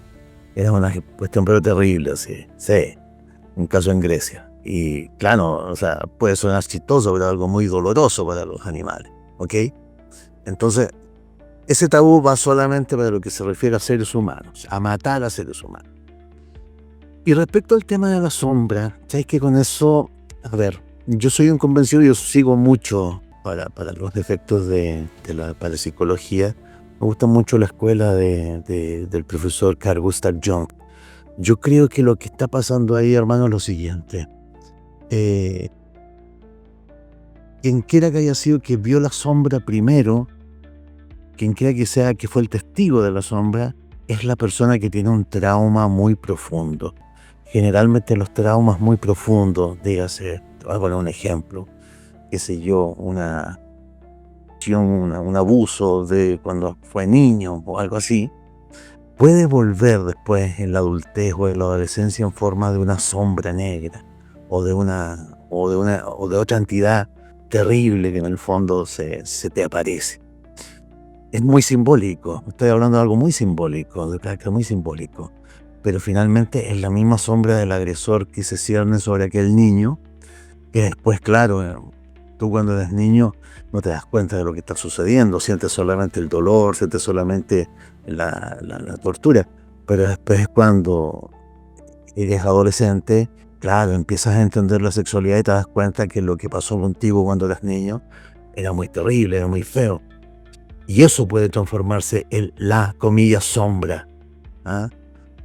Era una cuestión pero terrible, así. Sí, un caso en Grecia. Y claro, o sea, puede sonar chistoso, pero algo muy doloroso para los animales, ¿ok? Entonces, ese tabú va solamente para lo que se refiere a seres humanos, a matar a seres humanos. Y respecto al tema de la sombra, ¿sabes que con eso, a ver, yo soy un convencido, yo sigo mucho para los efectos de la parapsicología? Me gusta mucho la escuela del profesor Carl Gustav Jung. Yo creo que lo que está pasando ahí, hermano, es lo siguiente. Quien quiera que haya sido que vio la sombra primero, quien quiera que sea que fue el testigo de la sombra, es la persona que tiene un trauma muy profundo. Generalmente los traumas muy profundos, dígase, te voy a poner un ejemplo, qué sé yo, un abuso de cuando fue niño o algo así, puede volver después en la adultez o en la adolescencia en forma de una sombra negra o de otra entidad terrible que en el fondo se te aparece. Es muy simbólico, estoy hablando de algo muy simbólico, de carácter muy simbólico, pero finalmente es la misma sombra del agresor que se cierne sobre aquel niño, que después, claro, tú cuando eres niño no te das cuenta de lo que está sucediendo, sientes solamente el dolor, sientes solamente la tortura, pero después cuando eres adolescente, claro, empiezas a entender la sexualidad y te das cuenta que lo que pasó contigo cuando eras niño era muy terrible, era muy feo. Y eso puede transformarse en la, comillas, sombra. ¿Ah?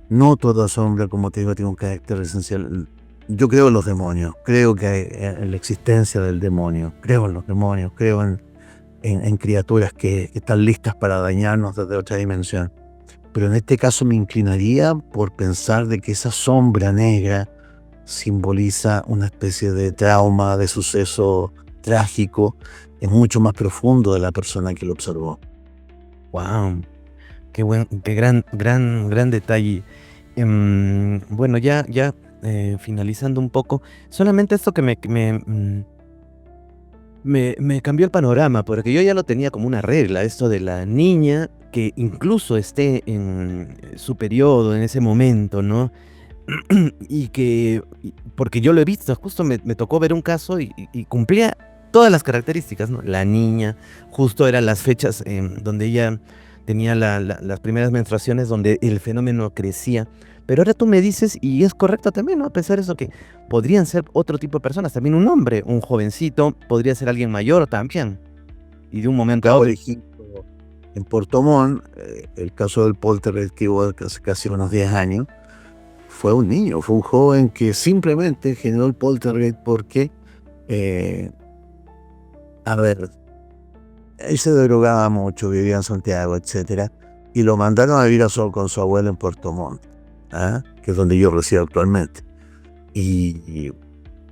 No toda sombra, como te digo, tiene un carácter esencial. Yo creo en los demonios, creo que en la existencia del demonio, creo en los demonios, creo en criaturas que están listas para dañarnos desde otra dimensión. Pero en este caso me inclinaría por pensar de que esa sombra negra simboliza una especie de trauma, de suceso trágico, es mucho más profundo de la persona que lo observó. Wow, qué gran detalle. Bueno, ya finalizando un poco, solamente esto que me cambió el panorama, porque yo ya lo tenía como una regla, esto de la niña que incluso esté en su periodo en ese momento, ¿no? Porque yo lo he visto, justo me tocó ver un caso y cumplía todas las características, ¿no? La niña, justo eran las fechas donde ella tenía las primeras menstruaciones, donde el fenómeno crecía. Pero ahora tú me dices, y es correcto también, ¿no? Pensar eso, que podrían ser otro tipo de personas, también un hombre, un jovencito, podría ser alguien mayor también, y de un momento a Por otro. ejemplo, en Puerto Montt, el caso del poltergeist que hubo hace casi unos 10 años, fue un niño, fue un joven que simplemente generó el poltergeist porque, a ver, él se drogaba mucho, vivía en Santiago, etcétera, y lo mandaron a vivir con su abuelo en Puerto Montt, ¿ah? Que es donde yo resido actualmente. Y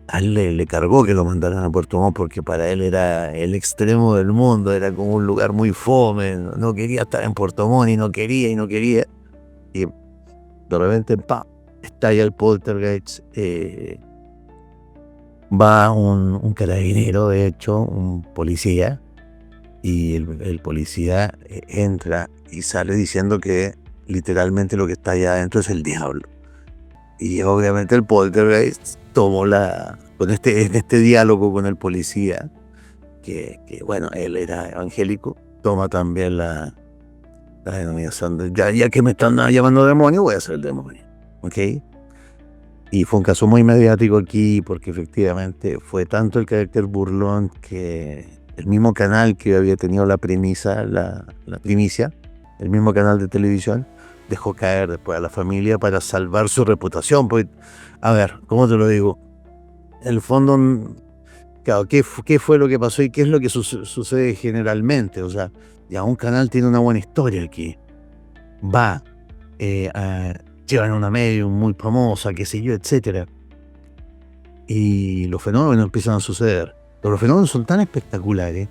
a él le cargó que lo mandaran a Puerto Montt porque para él era el extremo del mundo, era como un lugar muy fome, no quería estar en Puerto Montt y no quería, y de repente, ¡pam!, estalla el poltergeist, va un carabinero, de hecho, un policía, y el policía entra y sale diciendo que literalmente lo que está allá adentro es el diablo. Y obviamente el poltergeist tomó en este diálogo con el policía, que bueno, él era evangélico, toma también la denominación de, ya que me están llamando demonio, voy a ser el demonio, ¿ok? Y fue un caso muy mediático aquí, porque efectivamente fue tanto el carácter burlón que el mismo canal que había tenido la primicia, el mismo canal de televisión, dejó caer después a la familia para salvar su reputación. Porque, a ver, ¿cómo te lo digo? En el fondo, claro, ¿qué fue lo que pasó y qué es lo que sucede generalmente? O sea, ya un canal tiene una buena historia aquí. Va, llevan una medium muy famosa, qué sé yo, etcétera. Y los fenómenos empiezan a suceder. Pero los fenómenos son tan espectaculares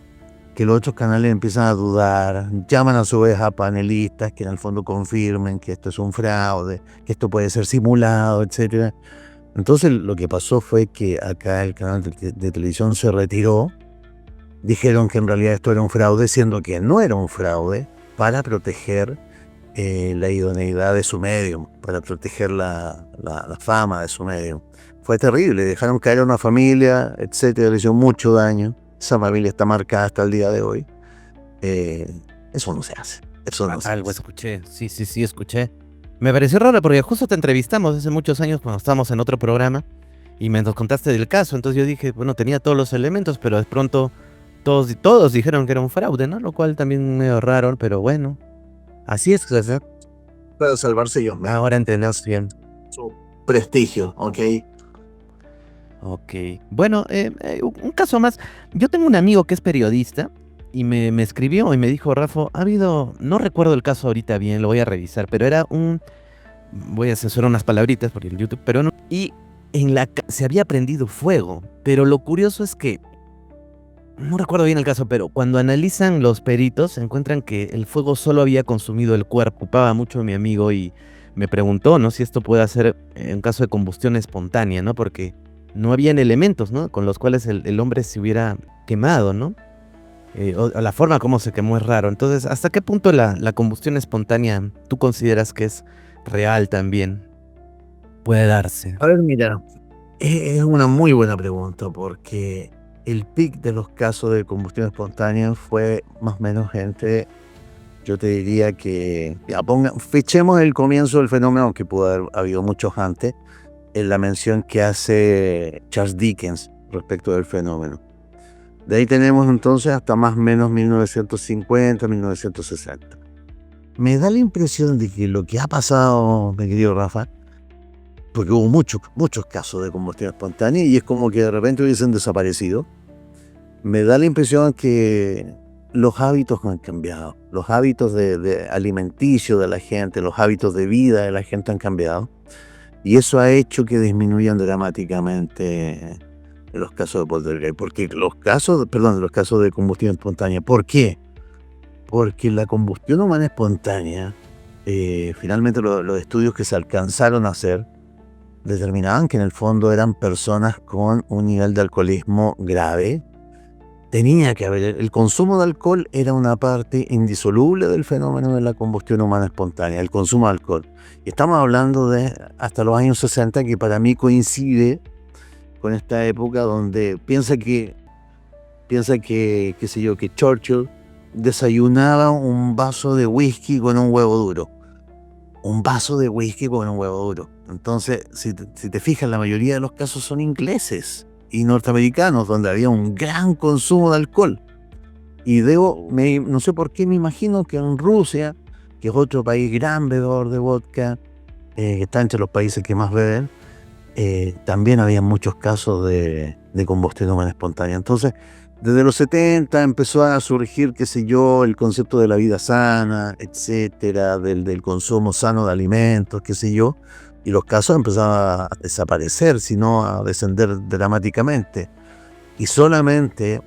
que los otros canales empiezan a dudar, llaman a su vez a panelistas que en el fondo confirmen que esto es un fraude, que esto puede ser simulado, etcétera. Entonces lo que pasó fue que acá el canal de televisión se retiró, dijeron que en realidad esto era un fraude, siendo que no era un fraude, para proteger la idoneidad de su medium, para proteger la fama de su medium. Fue terrible, dejaron caer a una familia, etcétera, le hizo mucho daño. Esa familia está marcada hasta el día de hoy. Eso no se hace. Algo escuché, sí, escuché. Me pareció raro porque justo te entrevistamos hace muchos años cuando estábamos en otro programa y nos contaste del caso, entonces yo dije, bueno, tenía todos los elementos, pero de pronto todos dijeron que era un fraude, ¿no? Lo cual también medio raro, pero bueno. Así es, ¿verdad? Para salvarse ellos. Ahora entendés bien. Su prestigio, ¿ok? Ok. Bueno, un caso más. Yo tengo un amigo que es periodista y me escribió y me dijo, Rafa, ha habido, no recuerdo el caso ahorita bien, lo voy a revisar, pero era voy a censurar unas palabritas por el YouTube, pero no. Y se había prendido fuego, pero lo curioso es que, no recuerdo bien el caso, pero cuando analizan los peritos, encuentran que el fuego solo había consumido el cuerpo. Ocupaba mucho a mi amigo y me preguntó, ¿no? Si esto puede ser en caso de combustión espontánea, ¿no? Porque no habían elementos, ¿no? Con los cuales el hombre se hubiera quemado, ¿no? O la forma como se quemó es raro. Entonces, ¿hasta qué punto la combustión espontánea tú consideras que es real también? Puede darse. A ver, mira, es una muy buena pregunta porque el pic de los casos de combustión espontánea fue más o menos entre, yo te diría que, ya, fichemos el comienzo del fenómeno, aunque pudo haber habido muchos antes, en la mención que hace Charles Dickens respecto del fenómeno. De ahí tenemos entonces hasta más o menos 1950, 1960. Me da la impresión de que lo que ha pasado, mi querido Rafa, porque hubo muchos casos de combustión espontánea y es como que de repente hubiesen desaparecido, me da la impresión que los hábitos han cambiado, los hábitos de alimenticio de la gente, los hábitos de vida de la gente han cambiado. Y eso ha hecho que disminuyan dramáticamente los casos de poltergeist. Porque los casos de combustión espontánea. ¿Por qué? Porque la combustión humana espontánea, finalmente los estudios que se alcanzaron a hacer, determinaban que en el fondo eran personas con un nivel de alcoholismo grave. Tenía que haber, el consumo de alcohol era una parte indisoluble del fenómeno de la combustión humana espontánea, el consumo de alcohol. Y estamos hablando de hasta los años 60, que para mí coincide con esta época donde piensa que qué sé yo, que Churchill desayunaba un vaso de whisky con un huevo duro. Un vaso de whisky con un huevo duro. Entonces, si te fijas, la mayoría de los casos son ingleses y norteamericanos, donde había un gran consumo de alcohol. Y no sé por qué me imagino que en Rusia, que es otro país gran bebedor de vodka, que está entre los países que más beben, también había muchos casos de combustión humana espontánea. Entonces, desde los 70 empezó a surgir, qué sé yo, el concepto de la vida sana, etcétera, del consumo sano de alimentos, qué sé yo, y los casos empezaron a desaparecer, sino a descender dramáticamente. Y solamente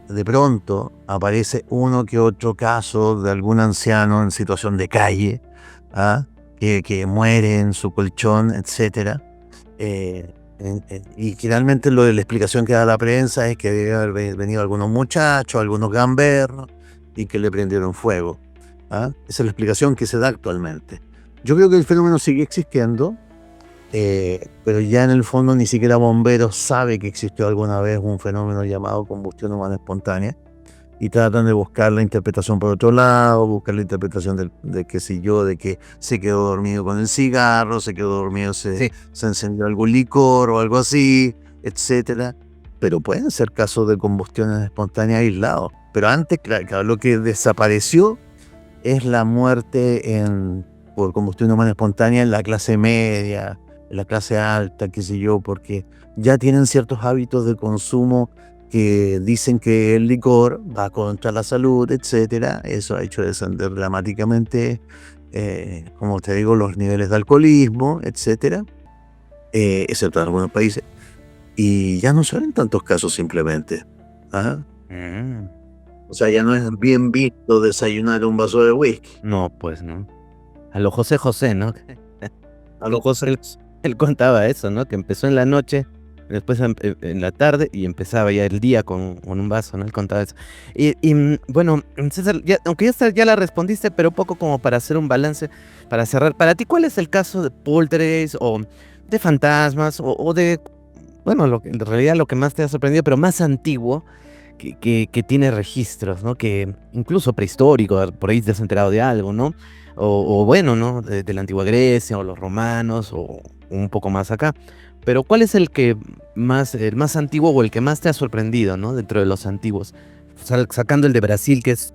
de pronto aparece uno que otro caso de algún anciano en situación de calle, que muere en su colchón, etcétera. Y finalmente la explicación que da la prensa es que debe haber venido algunos muchachos, algunos gamberros, y que le prendieron fuego. ¿Ah? Esa es la explicación que se da actualmente. Yo creo que el fenómeno sigue existiendo, pero ya en el fondo ni siquiera Bomberos sabe que existió alguna vez un fenómeno llamado combustión humana espontánea, y tratan de buscar la interpretación por otro lado, buscar la interpretación de qué sé yo, de que se quedó dormido con el cigarro, se quedó dormido, Sí. se encendió algún licor o algo así, etcétera. Pero pueden ser casos de combustiones espontáneas aislados. Pero antes, claro, lo que desapareció es la muerte por combustión humana espontánea en la clase media, en la clase alta, qué sé yo, porque ya tienen ciertos hábitos de consumo que dicen que el licor va contra la salud, etcétera. Eso ha hecho descender dramáticamente, como te digo, los niveles de alcoholismo, etcétera, excepto en algunos países. Y ya no se ven tantos casos simplemente. ¿Ah? O sea, ya no es bien visto desayunar un vaso de whisky. No, pues no. A lo José José, ¿no? A lo José. Él contaba eso, ¿no? Que empezó en la noche, después en la tarde y empezaba ya el día con un vaso, ¿no? Él contaba eso. Bueno, César, aunque ya la respondiste, pero un poco como para hacer un balance, para cerrar. Para ti, ¿cuál es el caso de poltergeist o de fantasmas o de, bueno, en realidad lo que más te ha sorprendido, pero más antiguo, que tiene registros, ¿no? Que incluso prehistórico, por ahí te has enterado de algo, ¿no? O bueno, ¿no? De la antigua Grecia o los romanos o un poco más acá. Pero ¿cuál es el más antiguo o el que más te ha sorprendido, ¿no? Dentro de los antiguos. Sacando el de Brasil, que es...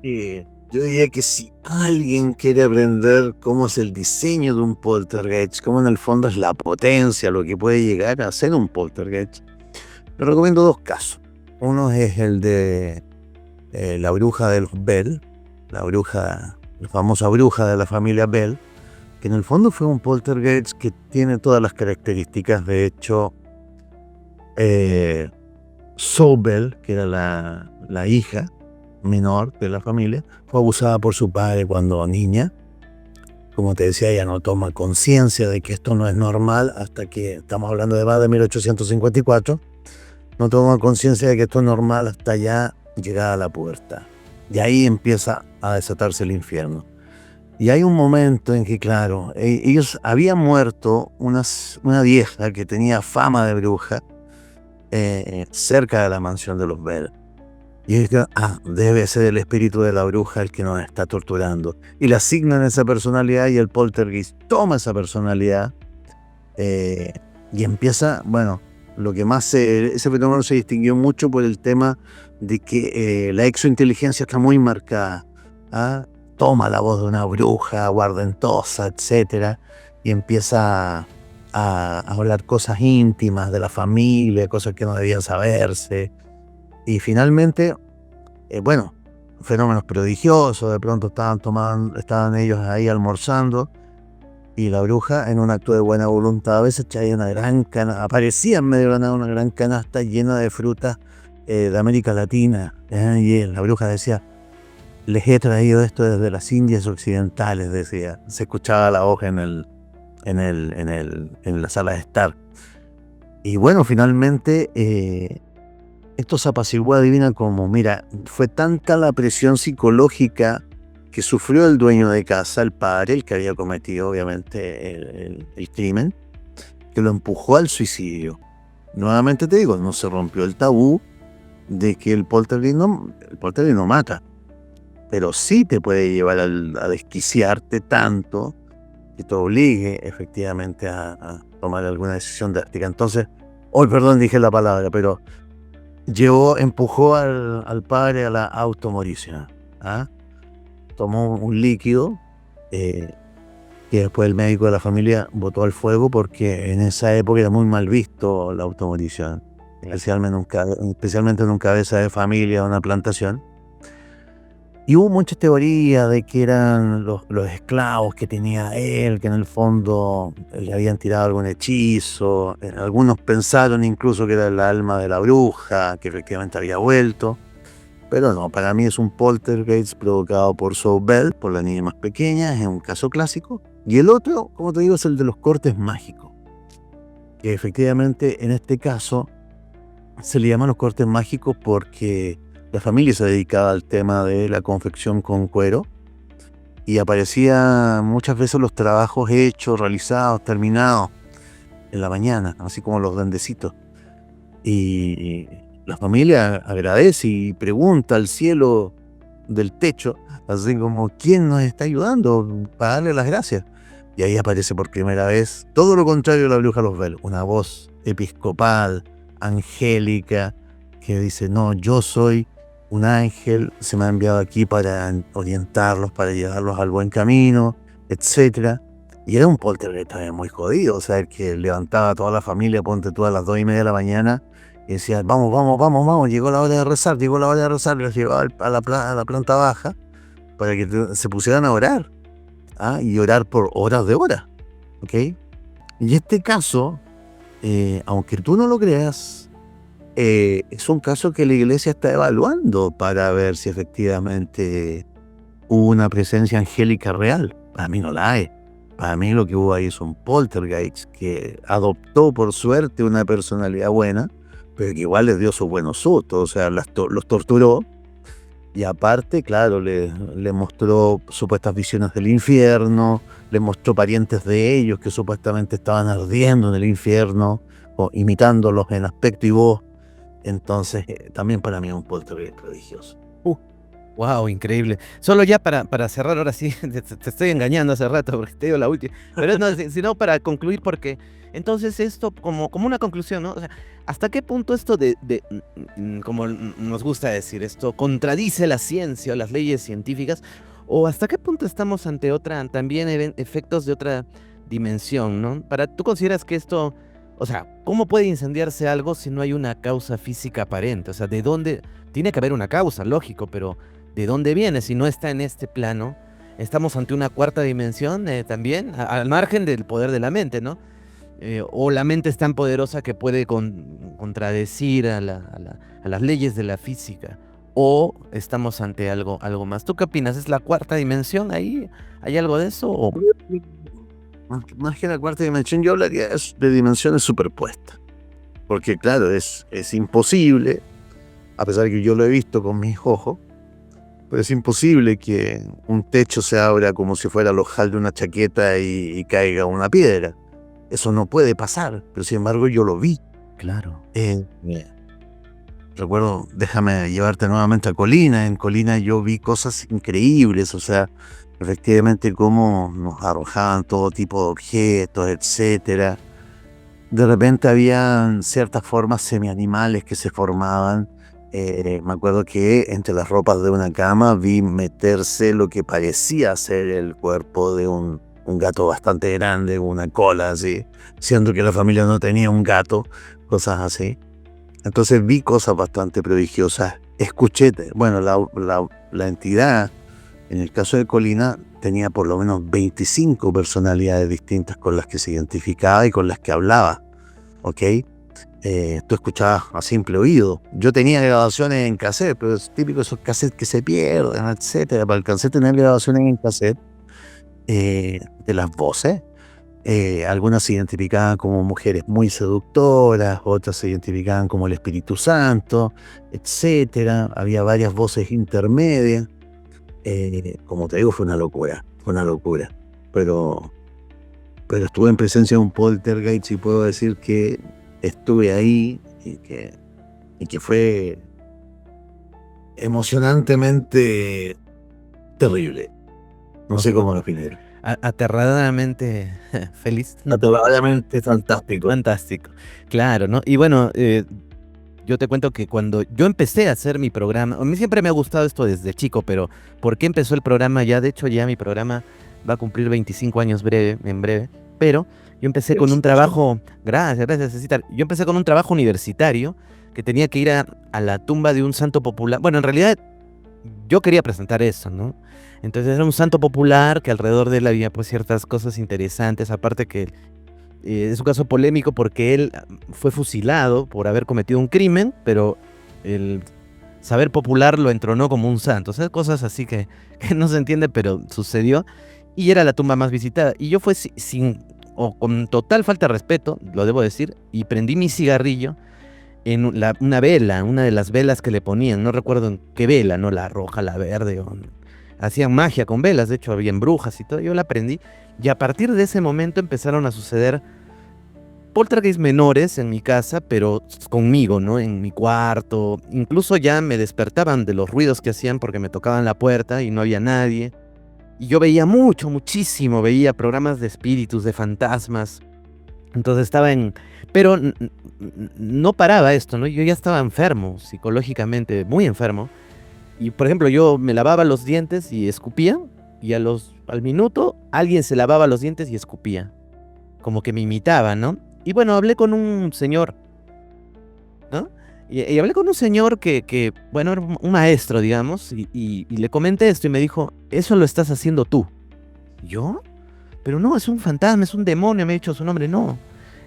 Yo diría que si alguien quiere aprender cómo es el diseño de un poltergeist, cómo en el fondo es la potencia, lo que puede llegar a ser un poltergeist, le recomiendo dos casos. Uno es el de la bruja de los Bell, la famosa bruja de la familia Bell, que en el fondo fue un poltergeist que tiene todas las características. De hecho, Saul Bell, que era la hija menor de la familia, fue abusada por su padre cuando niña. Como te decía, ella no toma conciencia de que esto no es normal hasta que, estamos hablando de más de 1854, no toma conciencia de que esto es normal hasta ya llegada a la pubertad. Y ahí empieza a desatarse el infierno. Y hay un momento en que, claro, ellos habían muerto una vieja que tenía fama de bruja cerca de la mansión de los Bell. Y es que, debe ser el espíritu de la bruja el que nos está torturando. Y le asignan esa personalidad y el poltergeist toma esa personalidad y empieza, bueno, lo que más ese fenómeno se distinguió mucho por el tema de que la exointeligencia está muy marcada. Toma la voz de una bruja guardentosa, etcétera, y empieza a hablar cosas íntimas de la familia, cosas que no debían saberse. Y finalmente, bueno, fenómenos prodigiosos. De pronto estaban ellos ahí almorzando y la bruja, en un acto de buena voluntad, a veces traía una gran canasta, aparecía en medio de la nada una gran canasta llena de frutas de América Latina. Y la bruja decía: les he traído esto desde las Indias Occidentales, decía. Se escuchaba la voz en la sala de estar. Y bueno, finalmente esto se apaciguó, adivina cómo. Mira, fue tanta la presión psicológica que sufrió el dueño de casa, el padre, el que había cometido obviamente el crimen, que lo empujó al suicidio. Nuevamente te digo, no se rompió el tabú de que el poltergeist no mata, pero sí te puede llevar a desquiciarte tanto que te obligue efectivamente a tomar alguna decisión drástica. Entonces, perdón, dije la palabra, pero empujó al padre a la automorición. Tomó un líquido que después el médico de la familia botó al fuego, porque en esa época era muy mal visto la automorición, especialmente en un cabeza de familia o una plantación. Y hubo muchas teorías de que eran los esclavos que tenía él, que en el fondo le habían tirado algún hechizo. Algunos pensaron incluso que era el alma de la bruja, que efectivamente había vuelto. Pero no, para mí es un poltergeist provocado por Saul Bell, por la niña más pequeña. Es un caso clásico. Y el otro, como te digo, es el de los cortes mágicos, que efectivamente en este caso se le llaman los cortes mágicos porque la familia se dedicaba al tema de la confección con cuero y aparecían muchas veces los trabajos hechos, realizados, terminados en la mañana, así como los duendecitos. Y la familia agradece y pregunta al cielo del techo, así como, ¿quién nos está ayudando para darle las gracias? Y ahí aparece por primera vez todo lo contrario de la bruja Luzbel, una voz episcopal, angélica, que dice, no, yo soy un ángel, se me ha enviado aquí para orientarlos, para llevarlos al buen camino, etcétera. Y era un poltergeist también muy jodido, o sea, el que levantaba a toda la familia, ponte tú a las 2:30 de la mañana, y decía, vamos, vamos, vamos, vamos, llegó la hora de rezar, llegó la hora de rezar, y los llevaba a la planta baja para que se pusieran a orar, y orar por horas de horas, ¿ok? Y este caso, aunque tú no lo creas, es un caso que la iglesia está evaluando para ver si efectivamente hubo una presencia angélica real. Para mí no la hay. Para mí lo que hubo ahí es un poltergeist que adoptó por suerte una personalidad buena, pero que igual les dio sus buenos sustos, o sea, los torturó y aparte, claro, les mostró supuestas visiones del infierno, les mostró parientes de ellos que supuestamente estaban ardiendo en el infierno o imitándolos en aspecto y voz. Entonces, también para mí es un poltergeist religioso. Wow, increíble. Solo ya para cerrar, ahora sí, te estoy engañando hace rato porque te digo la última. Pero no, sino para concluir, porque entonces esto, como una conclusión, ¿no? O sea, ¿hasta qué punto esto como nos gusta decir, esto contradice la ciencia o las leyes científicas? ¿O hasta qué punto estamos ante también efectos de otra dimensión, ¿no? ¿Tú consideras que esto, o sea, cómo puede incendiarse algo si no hay una causa física aparente? O sea, ¿de dónde? Tiene que haber una causa, lógico, pero ¿de dónde viene si no está en este plano? Estamos ante una cuarta dimensión también, al margen del poder de la mente, ¿no? O la mente es tan poderosa que puede contradecir a las leyes de la física. O estamos ante algo más. ¿Tú qué opinas? ¿Es la cuarta dimensión ahí? ¿Hay algo de eso? ¿O? Más que la cuarta dimensión, yo hablaría de dimensiones superpuestas. Porque claro, es imposible, a pesar de que yo lo he visto con mis ojos, pero es imposible que un techo se abra como si fuera el ojal de una chaqueta y caiga una piedra. Eso no puede pasar, pero sin embargo yo lo vi. Claro. Recuerdo, déjame llevarte nuevamente a Colina. En Colina yo vi cosas increíbles, o sea, efectivamente cómo nos arrojaban todo tipo de objetos, etcétera. De repente habían ciertas formas semianimales que se formaban. Me acuerdo que entre las ropas de una cama vi meterse lo que parecía ser el cuerpo de un gato bastante grande, una cola así, siendo que la familia no tenía un gato, cosas así. Entonces vi cosas bastante prodigiosas. Escuché, bueno, la entidad, en el caso de Colina, tenía por lo menos 25 personalidades distintas con las que se identificaba y con las que hablaba, ¿ok? Tú escuchabas a simple oído. Yo tenía grabaciones en cassette, pero es típico esos cassettes que se pierden, etcétera. Para alcanzar a tener grabaciones en cassette de las voces, algunas se identificaban como mujeres muy seductoras, otras se identificaban como el Espíritu Santo, etcétera. Había varias voces intermedias. Como te digo, fue una locura. Pero estuve en presencia de un poltergeist y puedo decir que estuve ahí y que fue emocionantemente terrible. No sé cómo lo opiné. Aterradoramente feliz. Aterradoramente fantástico. Fantástico, claro, ¿no? Y bueno, yo te cuento que cuando yo empecé a hacer mi programa, a mí siempre me ha gustado esto desde chico, pero ¿por qué empezó el programa? Ya, de hecho, ya mi programa va a cumplir 25 años en breve, pero yo empecé con un trabajo, gracias, Cecita. Yo empecé con un trabajo universitario que tenía que ir a la tumba de un santo popular. Bueno, en realidad yo quería presentar eso, ¿no? Entonces era un santo popular que alrededor de él había pues ciertas cosas interesantes, aparte que es un caso polémico porque él fue fusilado por haber cometido un crimen, pero el saber popular lo entronó como un santo. O sea, cosas así que no se entiende, pero sucedió. y era la tumba más visitada. Y yo fue sin, o con total falta de respeto, lo debo decir, y prendí mi cigarrillo en una vela, una de las velas que le ponían, no recuerdo en qué vela, ¿no? La roja, la verde, hacían magia con velas, de hecho habían brujas y todo, yo la prendí, y a partir de ese momento empezaron a suceder poltergeist menores en mi casa, pero conmigo, ¿no? En mi cuarto, incluso ya me despertaban de los ruidos que hacían porque me tocaban la puerta y no había nadie, y yo veía muchísimo, veía programas de espíritus, de fantasmas, entonces estaba en... Pero no paraba esto, ¿no? Yo ya estaba enfermo, psicológicamente, muy enfermo. Y por ejemplo, yo me lavaba los dientes y escupía. Y al minuto alguien se lavaba los dientes y escupía. Como que me imitaba, ¿no? Y bueno, hablé con un señor, ¿no? Y hablé con un señor bueno, era un maestro, digamos. Y le comenté esto y me dijo, eso lo estás haciendo tú. ¿Yo? Pero no, es un fantasma, es un demonio, me ha dicho su nombre. No,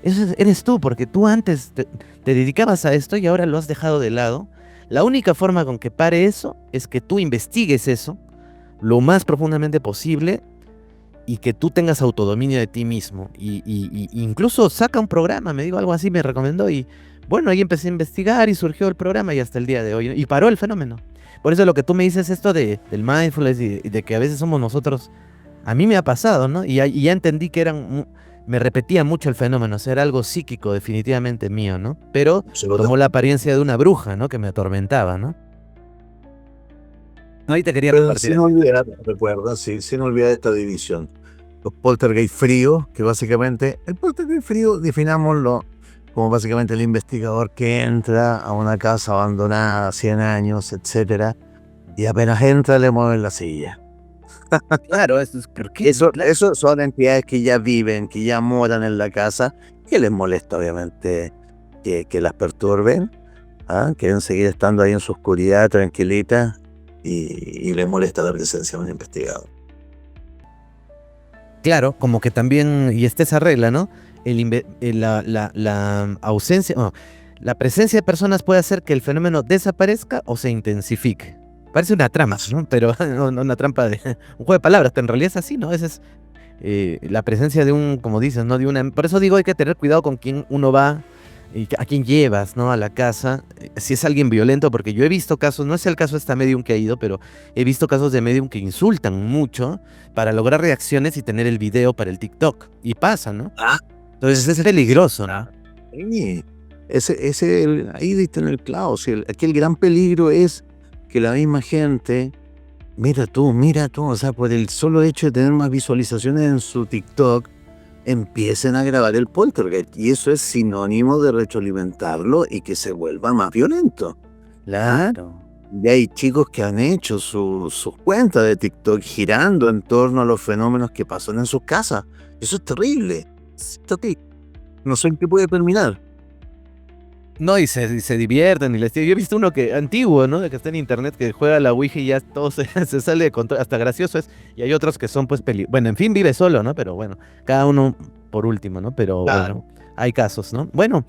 eres tú, porque tú antes te dedicabas a esto y ahora lo has dejado de lado. La única forma con que pare eso es que tú investigues eso lo más profundamente posible y que tú tengas autodominio de ti mismo. Y incluso saca un programa, me dijo algo así, me recomendó. Y bueno, ahí empecé a investigar y surgió el programa y hasta el día de hoy, ¿no? Y paró el fenómeno. Por eso lo que tú me dices, esto del mindfulness y de que a veces somos nosotros, a mí me ha pasado, ¿no? Y ya entendí que me repetía mucho el fenómeno, o sea, era algo psíquico definitivamente mío, ¿no? Pero tomó la apariencia de una bruja, ¿no? Que me atormentaba, ¿no? No, ahí te quería Pero compartir sin eso. olvidar, recuerda, sí, sin olvidar esta división. Los poltergeist fríos, que básicamente, el poltergeist frío, definámoslo como básicamente el investigador que entra a una casa abandonada, 100 años, etcétera, y apenas entra le mueven la silla. Claro, ¿por qué? Eso son entidades que ya viven, que ya moran en la casa, que les molesta obviamente que las perturben, ¿ah? Quieren seguir estando ahí en su oscuridad, tranquilitas, y les molesta la presencia de un investigador. Claro, como que también, y está esa regla, ¿no? La ausencia, no, la presencia de personas puede hacer que el fenómeno desaparezca o se intensifique. Parece una trampa, ¿no? Pero no una trampa de un juego de palabras, pero en realidad es así, ¿no? Esa es la presencia de como dices, ¿no? Por eso digo, hay que tener cuidado con quién uno va y a quién llevas, ¿no? A la casa. Si es alguien violento, porque yo he visto casos, no es el caso de esta medium que ha ido, pero he visto casos de medium que insultan mucho para lograr reacciones y tener el video para el TikTok. Y pasa, ¿no? Ah, Entonces es peligroso, ¿no? sí. Ahí diste en el clavo. Sí, aquí el gran peligro es que la misma gente, mira tú, o sea, por el solo hecho de tener más visualizaciones en su TikTok, empiecen a grabar el poltergeist. Y eso es sinónimo de retroalimentarlo y que se vuelva más violento. Claro. Y hay chicos que han hecho sus cuentas de TikTok girando en torno a los fenómenos que pasan en sus casas. Eso es terrible. Es terrible. No sé en qué puede terminar. No, y se divierten. Yo he visto uno antiguo, ¿no? De que está en internet, que juega a la Ouija y ya todo se sale de control. Hasta gracioso es. Y hay otros que son, pues, bueno, en fin, vive solo, ¿no? Pero bueno, cada uno por último, ¿no? Pero Claro. bueno, hay casos, ¿no? Bueno,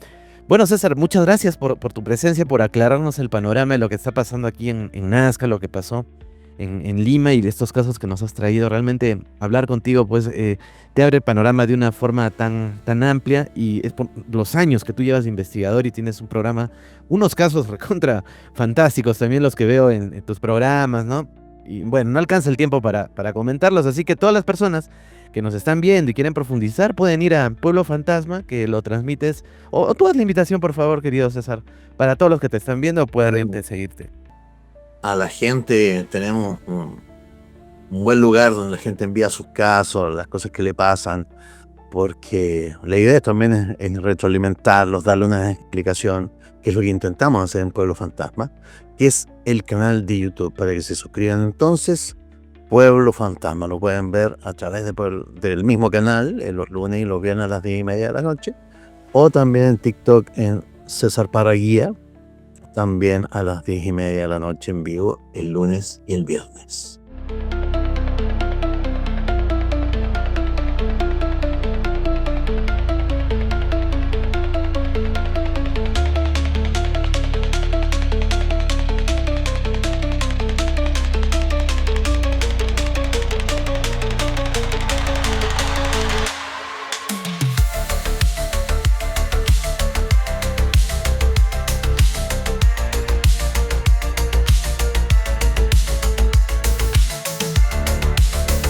César, muchas gracias por tu presencia, por aclararnos el panorama de lo que está pasando aquí en Nazca, lo que pasó en Lima y de estos casos que nos has traído. Realmente hablar contigo, pues, te abre el panorama de una forma tan amplia, y es por los años que tú llevas de investigador y tienes un programa, unos casos recontra fantásticos también los que veo en tus programas, ¿no? Y bueno, no alcanza el tiempo para comentarlos, así que todas las personas que nos están viendo y quieren profundizar pueden ir a Pueblo Fantasma, que lo transmites, o tú haz la invitación, por favor, querido César, para todos los que te están viendo puedan seguirte. A la gente tenemos un buen lugar donde la gente envía sus casos, las cosas que le pasan, porque la idea también es retroalimentarlos, darle una explicación, que es lo que intentamos hacer en Pueblo Fantasma, que es el canal de YouTube, para que se suscriban entonces. Pueblo Fantasma, lo pueden ver a través del mismo canal, los lunes y los viernes a las 10:30 de la noche, o también en TikTok en César Parra Guía, también a las 10:30 de la noche en vivo el lunes y el viernes.